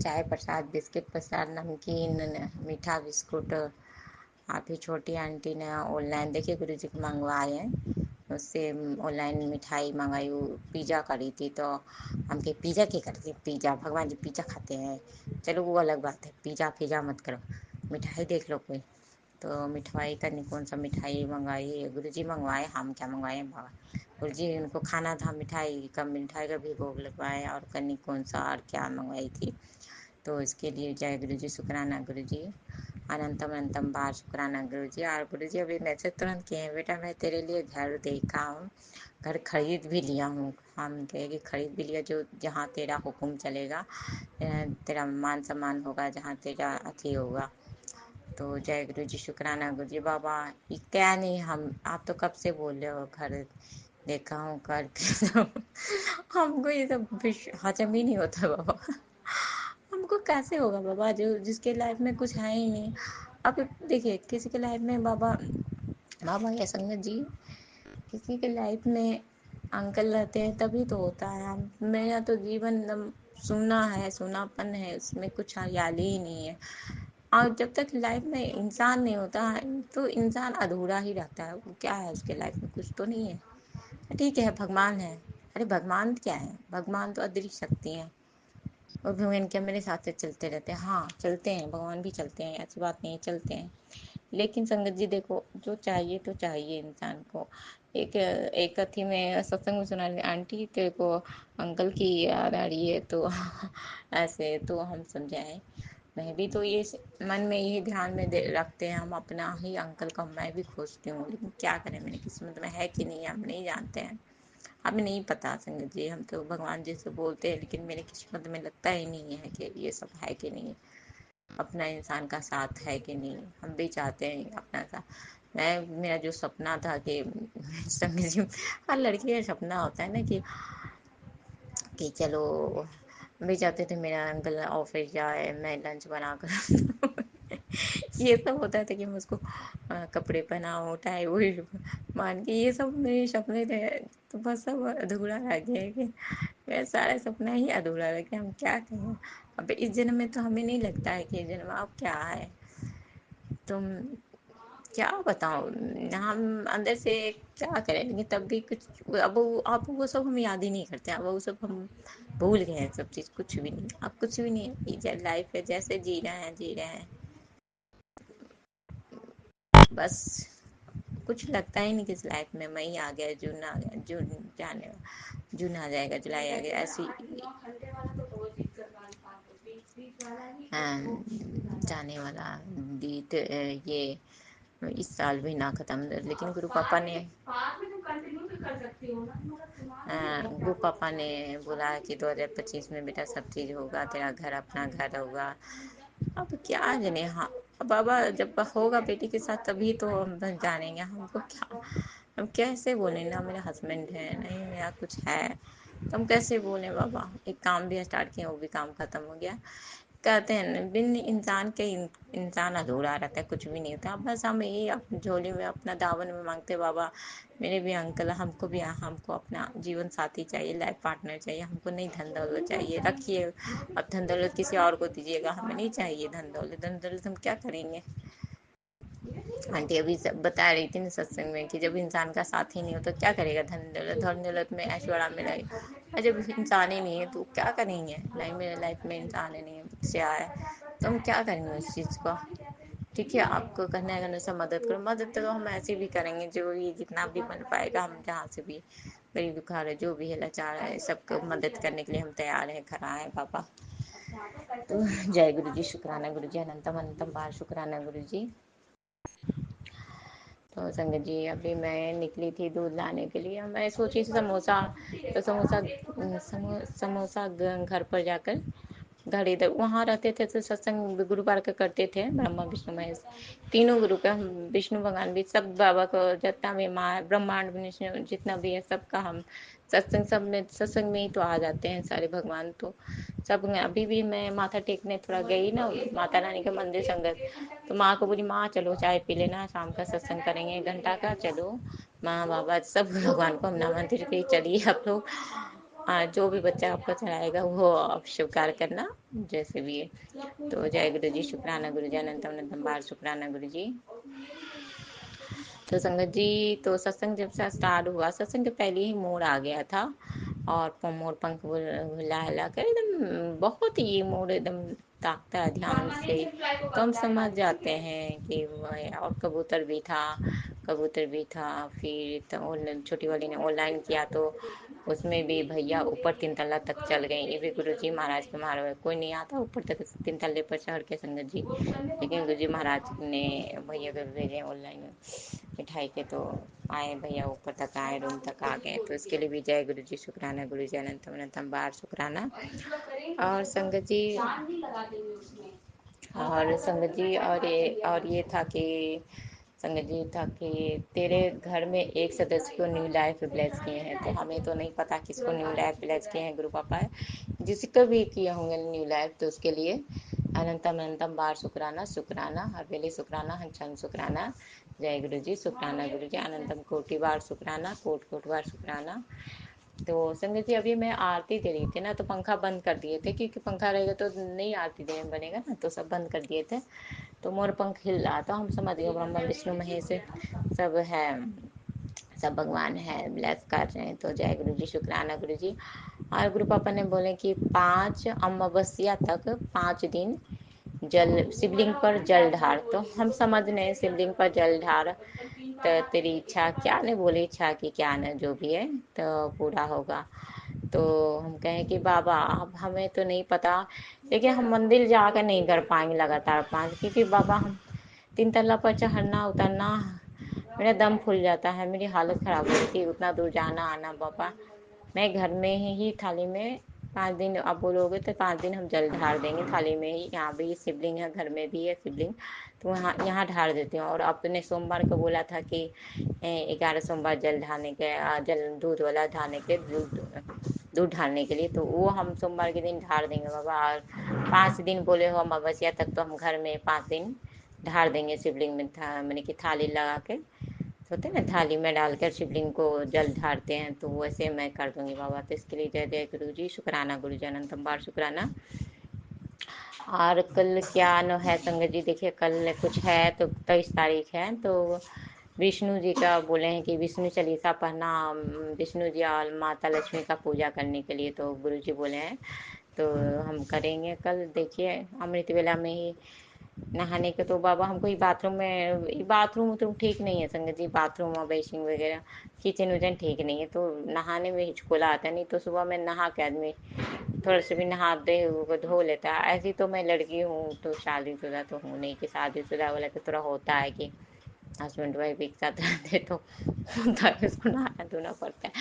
चाय प्रसाद, बिस्किट प्रसाद, नमकीन, मीठा बिस्कुट। आप ही छोटी आंटी ने ऑनलाइन देखिए गुरु जी को मंगवाए हैं, उससे ऑनलाइन मिठाई मंगाई, वो पिज़्ज़ा करी थी। तो हम के पिज़्ज़ा क्या करते, पिज़्ज़ा भगवान जी पिज़्ज़ा खाते हैं, चलो वो अलग बात है, पिज़्ज़ा पिज़्ज़ा मत करो, मिठाई देख लो कोई। तो मिठाई का कौन सा मिठाई मंगाई, गुरु जी मंगवाए, हम क्या मंगवाए, गुरु जी उनको खाना था मिठाई का भी भोग लगवाए और कन्नी कौन सा और क्या मंगवाई थी। तो इसके लिए जय गुरु जी, शुक्राना गुरु जी, अनंतम अनंतम बार शुक्राना गुरु जी। और गुरु जी अभी मैसेज तुरंत किए हैं, बेटा मैं तेरे लिए घर देखा हूँ, घर खरीद भी लिया हूँ। हम कहे कि खरीद भी लिया, जो जहाँ तेरा हुक्म चलेगा, तेरा मान सम्मान होगा, जहाँ तेरा अथी होगा। तो जय गुरु जी, शुक्राना गुरु जी। बाबा ये क्या नहीं, हम आप तो कब से बोल रहे हो घर देखा हूँ करके तो हमको ये सब हजम ही नहीं होता बाबा। हमको कैसे होगा बाबा, जो जिसके लाइफ में कुछ है ही नहीं। अब देखिए किसी के लाइफ में बाबा बाबा या संगत जी, किसी के लाइफ में अंकल रहते हैं तभी तो होता है। मेरा तो जीवन एकदम सूना है, सूनापन है, उसमें कुछ हरियाली ही नहीं है। और जब तक लाइफ में इंसान नहीं होता है तो इंसान अधूरा ही रहता है। वो क्या है उसके लाइफ में, कुछ तो नहीं है। ठीक है भगवान है, अरे भगवान क्या है, भगवान तो अदृश्य शक्ति है। और भगवान क्या मेरे साथ से चलते रहते हैं, हाँ चलते हैं, भगवान भी चलते हैं, ऐसी बात नहीं है, चलते हैं। लेकिन संगत जी देखो, जो चाहिए तो चाहिए इंसान को। एक अथी में सत्संग में सुना रही आंटी तेरे को अंकल की याद आ रही है, तो ऐसे तो हम समझाएं। मैं भी तो ये मन में यही ध्यान में रखते हैं हम अपना ही अंकल का, मैं भी खोजती हूँ। लेकिन क्या करें, मेरी किस्मत में है कि नहीं हम नहीं जानते हैं, हमें नहीं पता संगत जी। हम तो भगवान जी से बोलते हैं, लेकिन मेरी किस्मत में लगता ही नहीं है कि ये सब है कि नहीं, अपना इंसान का साथ है कि नहीं। हम भी चाहते हैं अपना साथ। मेरा जो सपना था कि संगत जी, हर लड़की का सपना होता है ना कि चलो, भी चाहते थे मेरा अंकल ऑफिस जाए, मैं लंच बना कर ये सब होता था कि मैं उसको कपड़े पहनाऊँ, टाई वही मान के, ये सब मेरे सपने थे। तो बस सब अधूरा रह गया है कि मेरा सारा सपना ही अधूरा रह गया। हम क्या कहें, अब इस जन्म में तो हमें नहीं लगता है कि जन्म अब क्या है। तुम क्या बताऊँ, हम अंदर से क्या करें, लेकिन तब भी कुछ अब वो सब हम याद ही नहीं करते। अब वो सब हम भूल गए हैं, सब चीज़ कुछ भी नहीं, अब कुछ भी नहीं है। लाइफ है जैसे जी रहे हैं, जी रहे हैं बस। कुछ लगता ही नहीं कि इस लाइफ में मई आ गया, जून आ गया, जून आ जाएगा, जुलाई आ गया, ऐसी जाने वाला बीत ये इस साल भी ना खत्म। लेकिन गुरु पापा ने बोला कि 2025 में बेटा सब चीज़ होगा, तेरा घर अपना घर होगा। अब क्या जाने, हाँ बाबा जब होगा बेटी के साथ तभी तो हम जानेंगे। हमको क्या, हम कैसे बोले, ना मेरा हस्बैंड है नहीं मेरा कुछ है, तो हम कैसे बोले बाबा। एक काम भी स्टार्ट किया, वो भी काम खत्म हो गया। कहते हैं बिन इंसान के इंसान अधूरा रहता है, कुछ भी नहीं होता। बस हम यही अपनी झोली में अपना दावन में मांगते बाबा, मेरे भी अंकल, हमको अपना जीवन साथी चाहिए, लाइफ पार्टनर चाहिए। हमको नहीं धन दौलत चाहिए, रखिए अब धन दौलत किसी और को दीजिएगा, हमें नहीं चाहिए धन दौलत हम क्या करेंगे। आंटी अभी सब बता रही थी ना सत्संग में कि जब इंसान का साथ ही नहीं हो तो क्या करेगा। धन दौलत में ऐश्वर्या में रहे, और जब इंसान ही नहीं है तो क्या करेंगे। नहीं मेरे लाइफ में इंसान ही नहीं है, मुझसे आया तो हम क्या करेंगे उस चीज़ को। ठीक है आपको करना है, करने से मदद करो, मदद तो हम ऐसे भी करेंगे, जो भी जितना भी बन पाएगा। हम जहाँ से भी गरीब बुखार है, जो भी है लाचार है, सबको मदद करने के लिए हम तैयार हैं, खड़ा है पापा। तो जय गुरु जी, शुक्राना गुरु जी, अनंतम अनंतम बार शुक्राना गुरु जी। तो संगत जी अभी मैं निकली थी दूध लाने के लिए। मैं सोची समोसा, तो समोसा घर पर जाकर घर इधर वहाँ रहते थे तो सत्संग गुरुवार का करते थे, ब्रह्मा विष्णु महेश तीनों गुरु का। हम विष्णु भगवान भी सब बाबा को जितना भी माँ ब्रह्मांड विष्णु जितना भी है सबका हम सत्संग में ही तो आ जाते हैं सारे भगवान। तो सब अभी भी मैं माथा टेकने थोड़ा गई ना माता रानी के मंदिर संगत, तो माँ को बोली माँ चलो चाय पी लेना, शाम का सत्संग करेंगे 1 घंटा का, चलो। माँ बाबा सब भगवान को हम नामंत्रित के चलिए आप लोग, जो भी बच्चा आपको चढ़ाएगा वो आप स्वीकार करना जैसे भी है। तो जय गुरु जी, शुक्राना गुरु जी, अनंतम अनंतम बार शुक्राना गुरु जी। तो संगत जी तो सत्संग जब से स्टार्ट हुआ, सत्संग के पहले ही मोड़ आ गया था, और मोर पंख हिला हिला कर एकदम बहुत ही मोड़ एकदम ताकता है ध्यान से, तो हम समझ जाते हैं कि और कबूतर भी था, कबूतर भी था। फिर तो छोटी वाली ने ऑनलाइन किया तो उसमें भी भैया ऊपर 3 तल्ला तक चल गए। ये भी गुरु जी महाराज के मारे कोई नहीं आता ऊपर तक 3 तल्ले पर चढ़ के संगत जी, लेकिन गुरु जी महाराज ने भैया को भेजे ऑनलाइन मिठाई के, तो आए भैया ऊपर तक आए, रूम तक आ गए। तो इसके लिए भी जय गुरु जी शुक्राना, गुरु जी अनंतम अनंतम बार शुक्राना। और संगत जी और ये था कि संगत जी था कि तेरे घर में एक सदस्य को न्यू लाइफ ब्लेस किए हैं, तो हमें तो नहीं पता किसको न्यू लाइफ ब्लेस किए हैं गुरु पापा है, जिसको भी किए होंगे न्यू लाइफ तो उसके लिए अनंतम अनंतम बार शुक्राना शुक्राना, हर वेले शुक्राना, हर क्षण शुक्राना। जय गुरु जी शुक्राना, गुरु जी अनंतम कोटि बार शुक्राना, कोट कोट बार शुक्राना। तो संगत जी अभी मैं आरती दे रही थी ना, तो पंखा बंद कर दिए थे, क्योंकि पंखा रहेगा तो नहीं आरती देने में बनेगा ना, तो सब बंद कर दिए थे। तो मोर पंख हिल रहा था, हम समझ गए ब्रह्मा विष्णु महेश सब है, सब भगवान है ब्लेस कर रहे हैं। तो जय गुरु जी शुक्राना गुरु जी। और गुरु पापा ने बोले कि 5 अमावस्या तक 5 दिन जल शिवलिंग पर जल ढार। तो हम समझ रहे शिवलिंग पर जल ढार, तो तेरी इच्छा क्या ने बोली, इच्छा की क्या न जो भी है तो पूरा होगा। तो हम कहें कि बाबा अब हमें तो नहीं पता, लेकिन हम मंदिर जाकर नहीं कर पाएंगे लगातार 5, क्योंकि बाबा हम 3 तल्ला पर चढ़ना उतरना, मेरा दम फूल जाता है, मेरी हालत खराब हो जाती है उतना दूर जाना आना। बाबा मैं घर में ही थाली में 5 दिन आप बोलोगे तो 5 दिन हम जल ढार देंगे थाली में ही। यहाँ भी शिवलिंग है, घर में भी है शिवलिंग, तो यहाँ ढार देती हूँ। और अपने सोमवार को बोला था कि 11 सोमवार जल ढारने के, जल दूध वाला ढारने के, दूध ढारने के लिए, तो वो हम सोमवार के दिन ढार देंगे बाबा। और 5 दिन बोले हो अमावस्या तक, तो हम घर में 5 दिन ढार देंगे शिवलिंग में, मैंने कि थाली लगा के होते ना, थाली में डालकर शिवलिंग को जल ढारते हैं, तो वैसे मैं कर दूंगी बाबा। तो इसके लिए जय जय गुरु जी शुक्राना, गुरु जी अनंतम बार शुक्राना। और कल क्या न है संगत जी, देखिए कल कुछ है तो 23 तारीख है, तो विष्णु जी का बोले हैं कि विष्णु चालीसा पढ़ना, विष्णु जी और माता लक्ष्मी का पूजा करने के लिए, तो गुरु जी बोले हैं तो हम करेंगे कल। देखिए अमृत वेला में ही नहाने के, तो बाबा हमको ये बाथरूम में, बाथरूम तो ठीक नहीं है संगत जी, बाथरूम और बेसिंग वगैरह किचन विचन ठीक नहीं है, तो नहाने में हिचकोला आता है। नहीं तो सुबह में नहा के आदमी थोड़ा सा भी नहाते हुए धो लेता है। ऐसी तो मैं लड़की हूँ, तो शादीशुदा तो हूँ नहीं, कि शादीशुदा वाला तो थोड़ा होता है कि हस्बैंड वाइफ एक साथ रहते तो होता है, उसको नहाना धोना पड़ता है।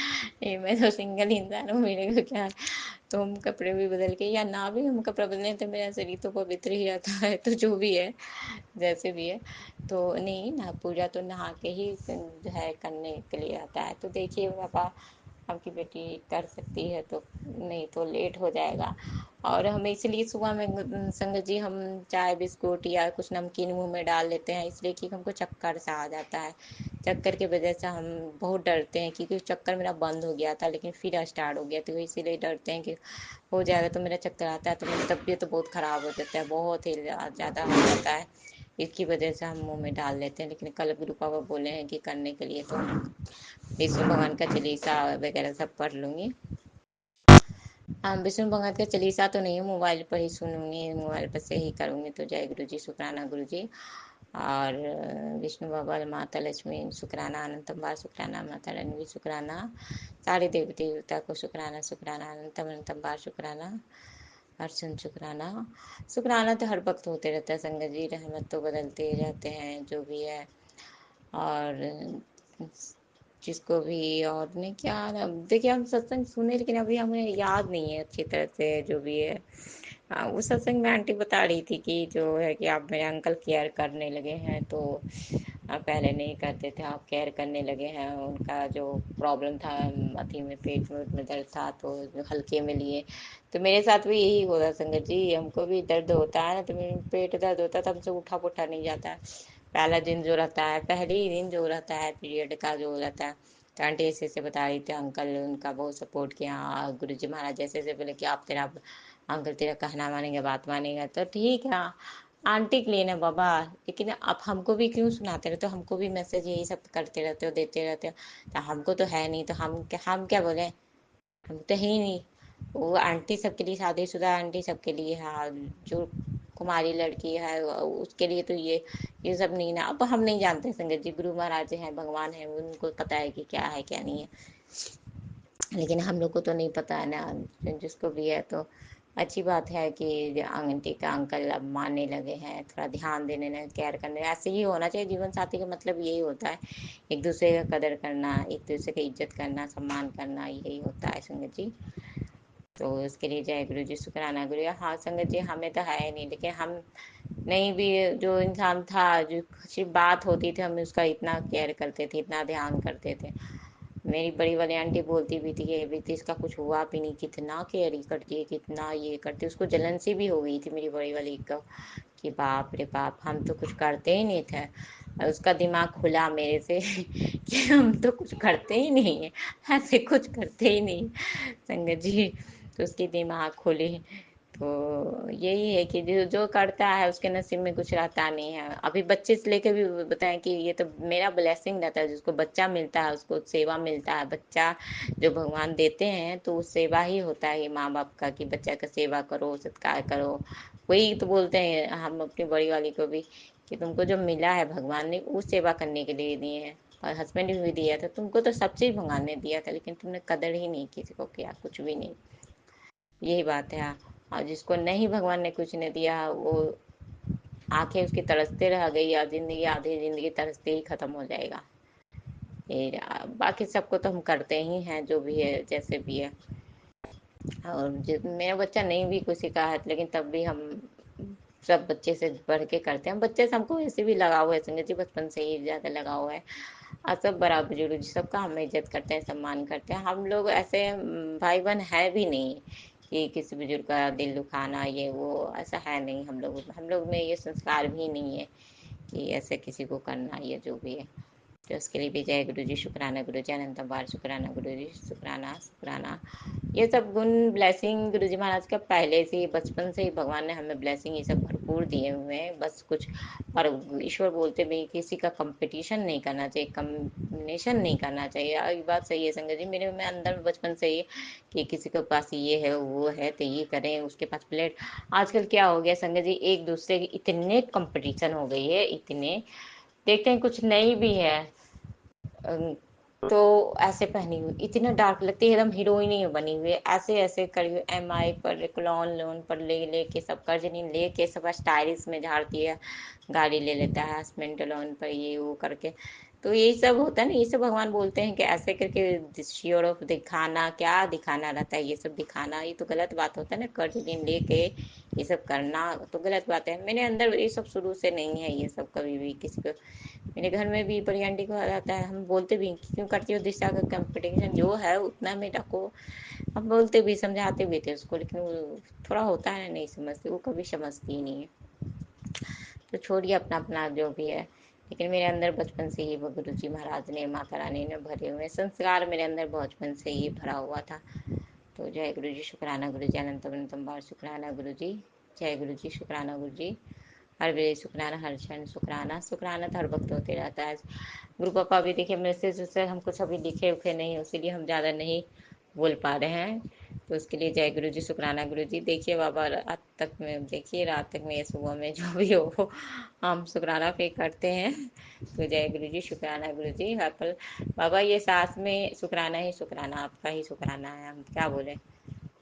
ये मैं तो सिंगल इंसान हूँ, मेरे को क्या, तो हम कपड़े भी बदल के या ना भी हम कपड़ा बदलें तो मेरा शरीर तो पवित्र ही रहता है। तो जो भी है जैसे भी है, तो नहीं ना पूजा तो नहा के ही जो है करने के लिए आता है। तो देखिए पापा आपकी बेटी कर सकती है, तो नहीं तो लेट हो जाएगा। और हम इसलिए सुबह में संगत जी हम चाय बिस्कुट या कुछ नमकीन मुंह में डाल लेते हैं, इसलिए कि हमको चक्कर सा आ जाता है। चक्कर की वजह से हम बहुत डरते हैं, क्योंकि चक्कर मेरा बंद हो गया था लेकिन फिर स्टार्ट हो गया, तो इसीलिए डरते हैं कि हो जाएगा। तो मेरा चक्कर आता है तो मेरी तबीयत तो बहुत ख़राब हो जाता है, बहुत ही ज़्यादा हो जाता है, इसकी वजह से हम मुंह में डाल लेते हैं। लेकिन कल गुरु पापा बोले हैं कि करने के लिए, तो विष्णु भगवान का चालीसा वगैरह सब पढ़ लूँगी। विष्णु भगवान का चालीसा तो नहीं, मोबाइल पर ही सुनूंगी, मोबाइल पर से ही करूँगी। तो जय गुरु जी शुक्राना गुरु जी। और विष्णु बाबा माता लक्ष्मी शुक्राना, अनंतम बार शुक्राना, माता रानी भी शुक्राना, सारे देवी देवता को शुक्राना शुक्राना, अनंतम अनंतम बार शुक्राना, अर्चन शुक्राना। शुक्राना तो हर वक्त होते रहता है संगत जी, रहमत तो बदलते ही रहते हैं जो भी है। और जिसको भी, और नहीं क्या, देखिए हम सत्संग सुने लेकिन अभी हमें याद नहीं है अच्छी तरह से जो भी है। उस सत्संग में आंटी बता रही थी कि जो है कि आप मेरे अंकल केयर करने लगे हैं, तो आप पहले नहीं करते थे, आप केयर करने लगे हैं। उनका जो प्रॉब्लम था अथी में, पेट में दर्द था, तो हल्के में लिए। तो मेरे साथ भी यही होता संगत जी, हमको भी दर्द होता है ना, तो मेरे पेट दर्द होता है तो हमसे उठा पुठा नहीं जाता है। पहला दिन जो रहता है, पहले ही दिन जो रहता है पीरियड का जो रहता है, तो आंटी ऐसे ऐसे बता रही थी, अंकल उनका बहुत सपोर्ट किया, गुरु जी महाराज जैसे ऐसे बोले कि आप तेरा अंकल तेरा कहना मानेंगे, बात मानेंगे, तो ठीक है आंटी के लिए ना बाबा। लेकिन आप हमको भी क्यों सुनाते रहते हो, हमको भी मैसेज यही सब करते रहते हो, देते रहते हो, तो हमको तो है नहीं, तो हम क्या बोले, हम तो है ही नहीं। वो आंटी सबके लिए, शादीशुदा आंटी सबके लिए है, जो कुमारी लड़की है उसके लिए तो ये सब नहीं ना। अब हम नहीं जानते संगत जी, गुरु महाराज हैं, भगवान है, उनको पता है कि क्या है क्या नहीं है, लेकिन हम लोग को तो नहीं पता है ना। जिसको भी है तो अच्छी बात है कि आंटी का अंकल अब मानने लगे हैं, थोड़ा ध्यान देने लगे, केयर करने। ऐसे ही होना चाहिए जीवन साथी का मतलब यही होता है, एक दूसरे का कदर करना, एक दूसरे की इज्जत करना, सम्मान करना, यही होता है संगत जी। तो उसके लिए जय गुरु जी, शुक्राना गुरु। हाँ संगत जी, हमें तो है नहीं, लेकिन हम नहीं भी, जो इंसान था जो सिर्फ बात होती थी हम उसका इतना केयर करते थे, इतना ध्यान करते थे। मेरी बड़ी वाली आंटी बोलती भी थी कि बेटी इसका कुछ हुआ भी नहीं, कितना केयर करती है, कितना ये करती है। उसको जलन सी भी हो गई थी मेरी बड़ी वाली को कि बाप रे बाप, हम तो कुछ करते ही नहीं थे। और उसका दिमाग खुला मेरे से कि हम तो कुछ करते ही नहीं है, ऐसे कुछ करते ही नहीं संगत जी। तो उसकी दिमाग खुली। तो यही है कि जो जो करता है उसके नसीब में कुछ रहता नहीं है। अभी बच्चे से लेकर भी बताएं कि ये तो मेरा ब्लेसिंग रहता है, जिसको बच्चा मिलता है उसको सेवा मिलता है। बच्चा जो भगवान देते हैं तो वो सेवा ही होता है माँ बाप का, कि बच्चा का सेवा करो, सत्कार करो। वही तो बोलते हैं हम अपनी बड़ी वाली को भी कि तुमको जो मिला है भगवान ने वो सेवा करने के लिए दिए हैं, और हस्बैंड भी दिया था तुमको, तो सब चीज भगवान ने दिया था, लेकिन तुमने कदर ही नहीं किसी को किया, कुछ भी नहीं। यही बात है। और जिसको नहीं भगवान ने कुछ नहीं दिया वो आंखें उसकी तरसते रह गई, या जिंदगी आधी जिंदगी तरसते ही खत्म हो जाएगा। ये बाकी सबको तो हम करते ही हैं, जो भी है जैसे भी है। और मेरा बच्चा नहीं भी किसी का है, लेकिन तब भी हम सब बच्चे से बढ़ के करते हैं। बच्चे से हमको ऐसे भी लगाव है संगत जी, बचपन से ही ज्यादा लगाव है। और सब बड़ा बुजुर्ग सबका हम इज्जत करते हैं, सम्मान करते हैं। हम लोग ऐसे भाई बहन है भी नहीं कि किसी बुजुर्ग का दिल दुखाना ये वो, ऐसा है नहीं। हम लोग में ये संस्कार भी नहीं है कि ऐसे किसी को करना, ये जो भी है। तो उसके लिए भी जय गुरु जी, शुक्राना गुरु जी, अनंत बार शुक्राना गुरु जी, शुक्राना शुक्राना। ये सब गुण ब्लेसिंग गुरु जी महाराज का पहले से ही, बचपन से ही भगवान ने हमें ब्लेसिंग ये सब भरपूर दिए हुए हैं। बस कुछ, और ईश्वर बोलते भी किसी का कंपटीशन नहीं करना चाहिए, कम्बिनेशन नहीं करना चाहिए। ये बात सही है संगत जी, मेरे में अंदर बचपन से ही कि किसी के पास ये है वो है तो ये करें, उसके पास प्लेट। आजकल क्या हो गया संगत जी, एक दूसरे की इतने कंपटीशन हो गई है, इतने देखते हैं कुछ नहीं भी है तो ऐसे पहनी हुई इतना डार्क लगती है, एकदम हीरोइन ही बनी हुई है। ऐसे ऐसे करी एमआई पर लोन लोन पर ले लेके सब कर्ज नहीं लेके सब स्टाइलिश में झाड़ती है, गाड़ी ले लेता है हस्बैंड लोन पर, ये वो करके। तो यही सब होता है ना, ये सब भगवान बोलते हैं कि ऐसे करके श्योर ऑफ दिखाना, क्या दिखाना रहता है, ये सब दिखाना ये तो गलत बात होता है ना। कर्ज ऋण लेके ये सब करना तो गलत बात है। मेरे अंदर ये सब शुरू से नहीं है, ये सब कभी भी किसी को। मेरे घर में भी बड़ी आंटी को आ जाता है, हम बोलते भी क्यों करती हो दिशा का कंपटीशन, जो है उतना में रखो। हम बोलते भी समझाते भी थे उसको, लेकिन वो थोड़ा होता है नहीं समझती, वो कभी समझती ही नहीं है। तो छोड़िए अपना अपना जो भी है। लेकिन मेरे अंदर बचपन से ही वो गुरु जी महाराज ने, माता रानी ने भरे हुए संस्कार मेरे अंदर बचपन से ही भरा हुआ था। तो जय गुरु जी, शुक्राना गुरु जी, अनंतम अनंतम बार शुक्राना गुरु जी। जय गुरु जी, शुक्राना गुरु जी। हर वे शुक्राना, हर क्षण शुक्राना। शुक्राना तो हर वक्त होते रहता है। गुरु पापा भी देखिए मैसेज से हम कुछ अभी लिखे उखे नहीं, इसीलिए हम ज़्यादा नहीं बोल पा रहे हैं। तो उसके लिए जय गुरु जी, शुक्राना गुरु जी। देखिए बाबा रात तक में, देखिए रात तक में या सुबह में जो भी हो हम शुक्राना पे करते हैं। तो जय गुरु जी, शुक्राना गुरु जी। हर पल बाबा ये सांस में शुक्राना ही शुक्राना, आपका ही शुक्राना है, हम क्या बोले।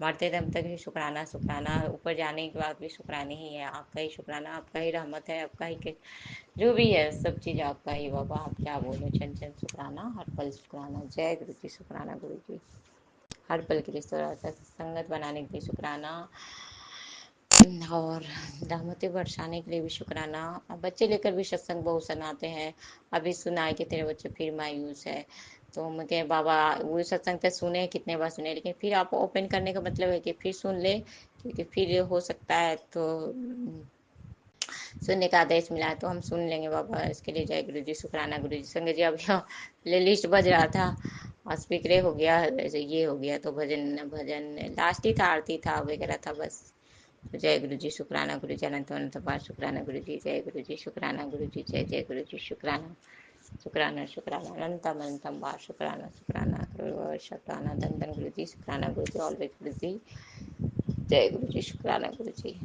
मरते दम तक भी शुक्राना शुक्राना, ऊपर जाने के बाद भी शुक्राना ही है, आपका ही शुक्राना, आपका ही रहमत है, आपका ही जो भी है सब चीज़ आपका ही बाबा, हम क्या बोले। क्षण क्षण शुक्राना, हर पल शुक्राना। जय गुरु जी, शुक्राना गुरु जी। हर पल के लिए संगत बनाने के लिए शुक्राना, और रहमतें बरसाने के लिए भी शुक्राना। बच्चे लेकर भी सत्संग बहुत सुनाते हैं। अभी सुनाए कि तेरे बच्चे फिर मायूस है, तो मैं कहे बाबा वो सत्संग तो सुने कितने बार सुने, लेकिन फिर आप ओपन करने का मतलब है कि फिर सुन ले, क्योंकि फिर हो सकता है तो सुनने का आदेश मिला है तो हम सुन लेंगे बाबा। इसके लिए जय गुरु जी, शुक्राना गुरु जी। संग जी अभी प्ले लिस्ट बज रहा था और स्पीकर हो गया, ये हो गया तो भजन भजन लास्ट ही था, आरती था वगैरह था बस। तो जय गुरु जी, शुक्राना गुरु जी, अनंत अनंत बार शुक्राना गुरु जी। जय गुरु जी, शुक्राना गुरु जी। जय जय गुरु जी, शुक्राना शुक्राना शुक्राना, अनंतम अनंतम बार शुक्राना शुक्राना शुक्राना। धन धन गुरु जी, शुक्राना गुरु जी, ऑलवेज गुरु जी। जय गुरु जी, शुक्राना गुरु जी।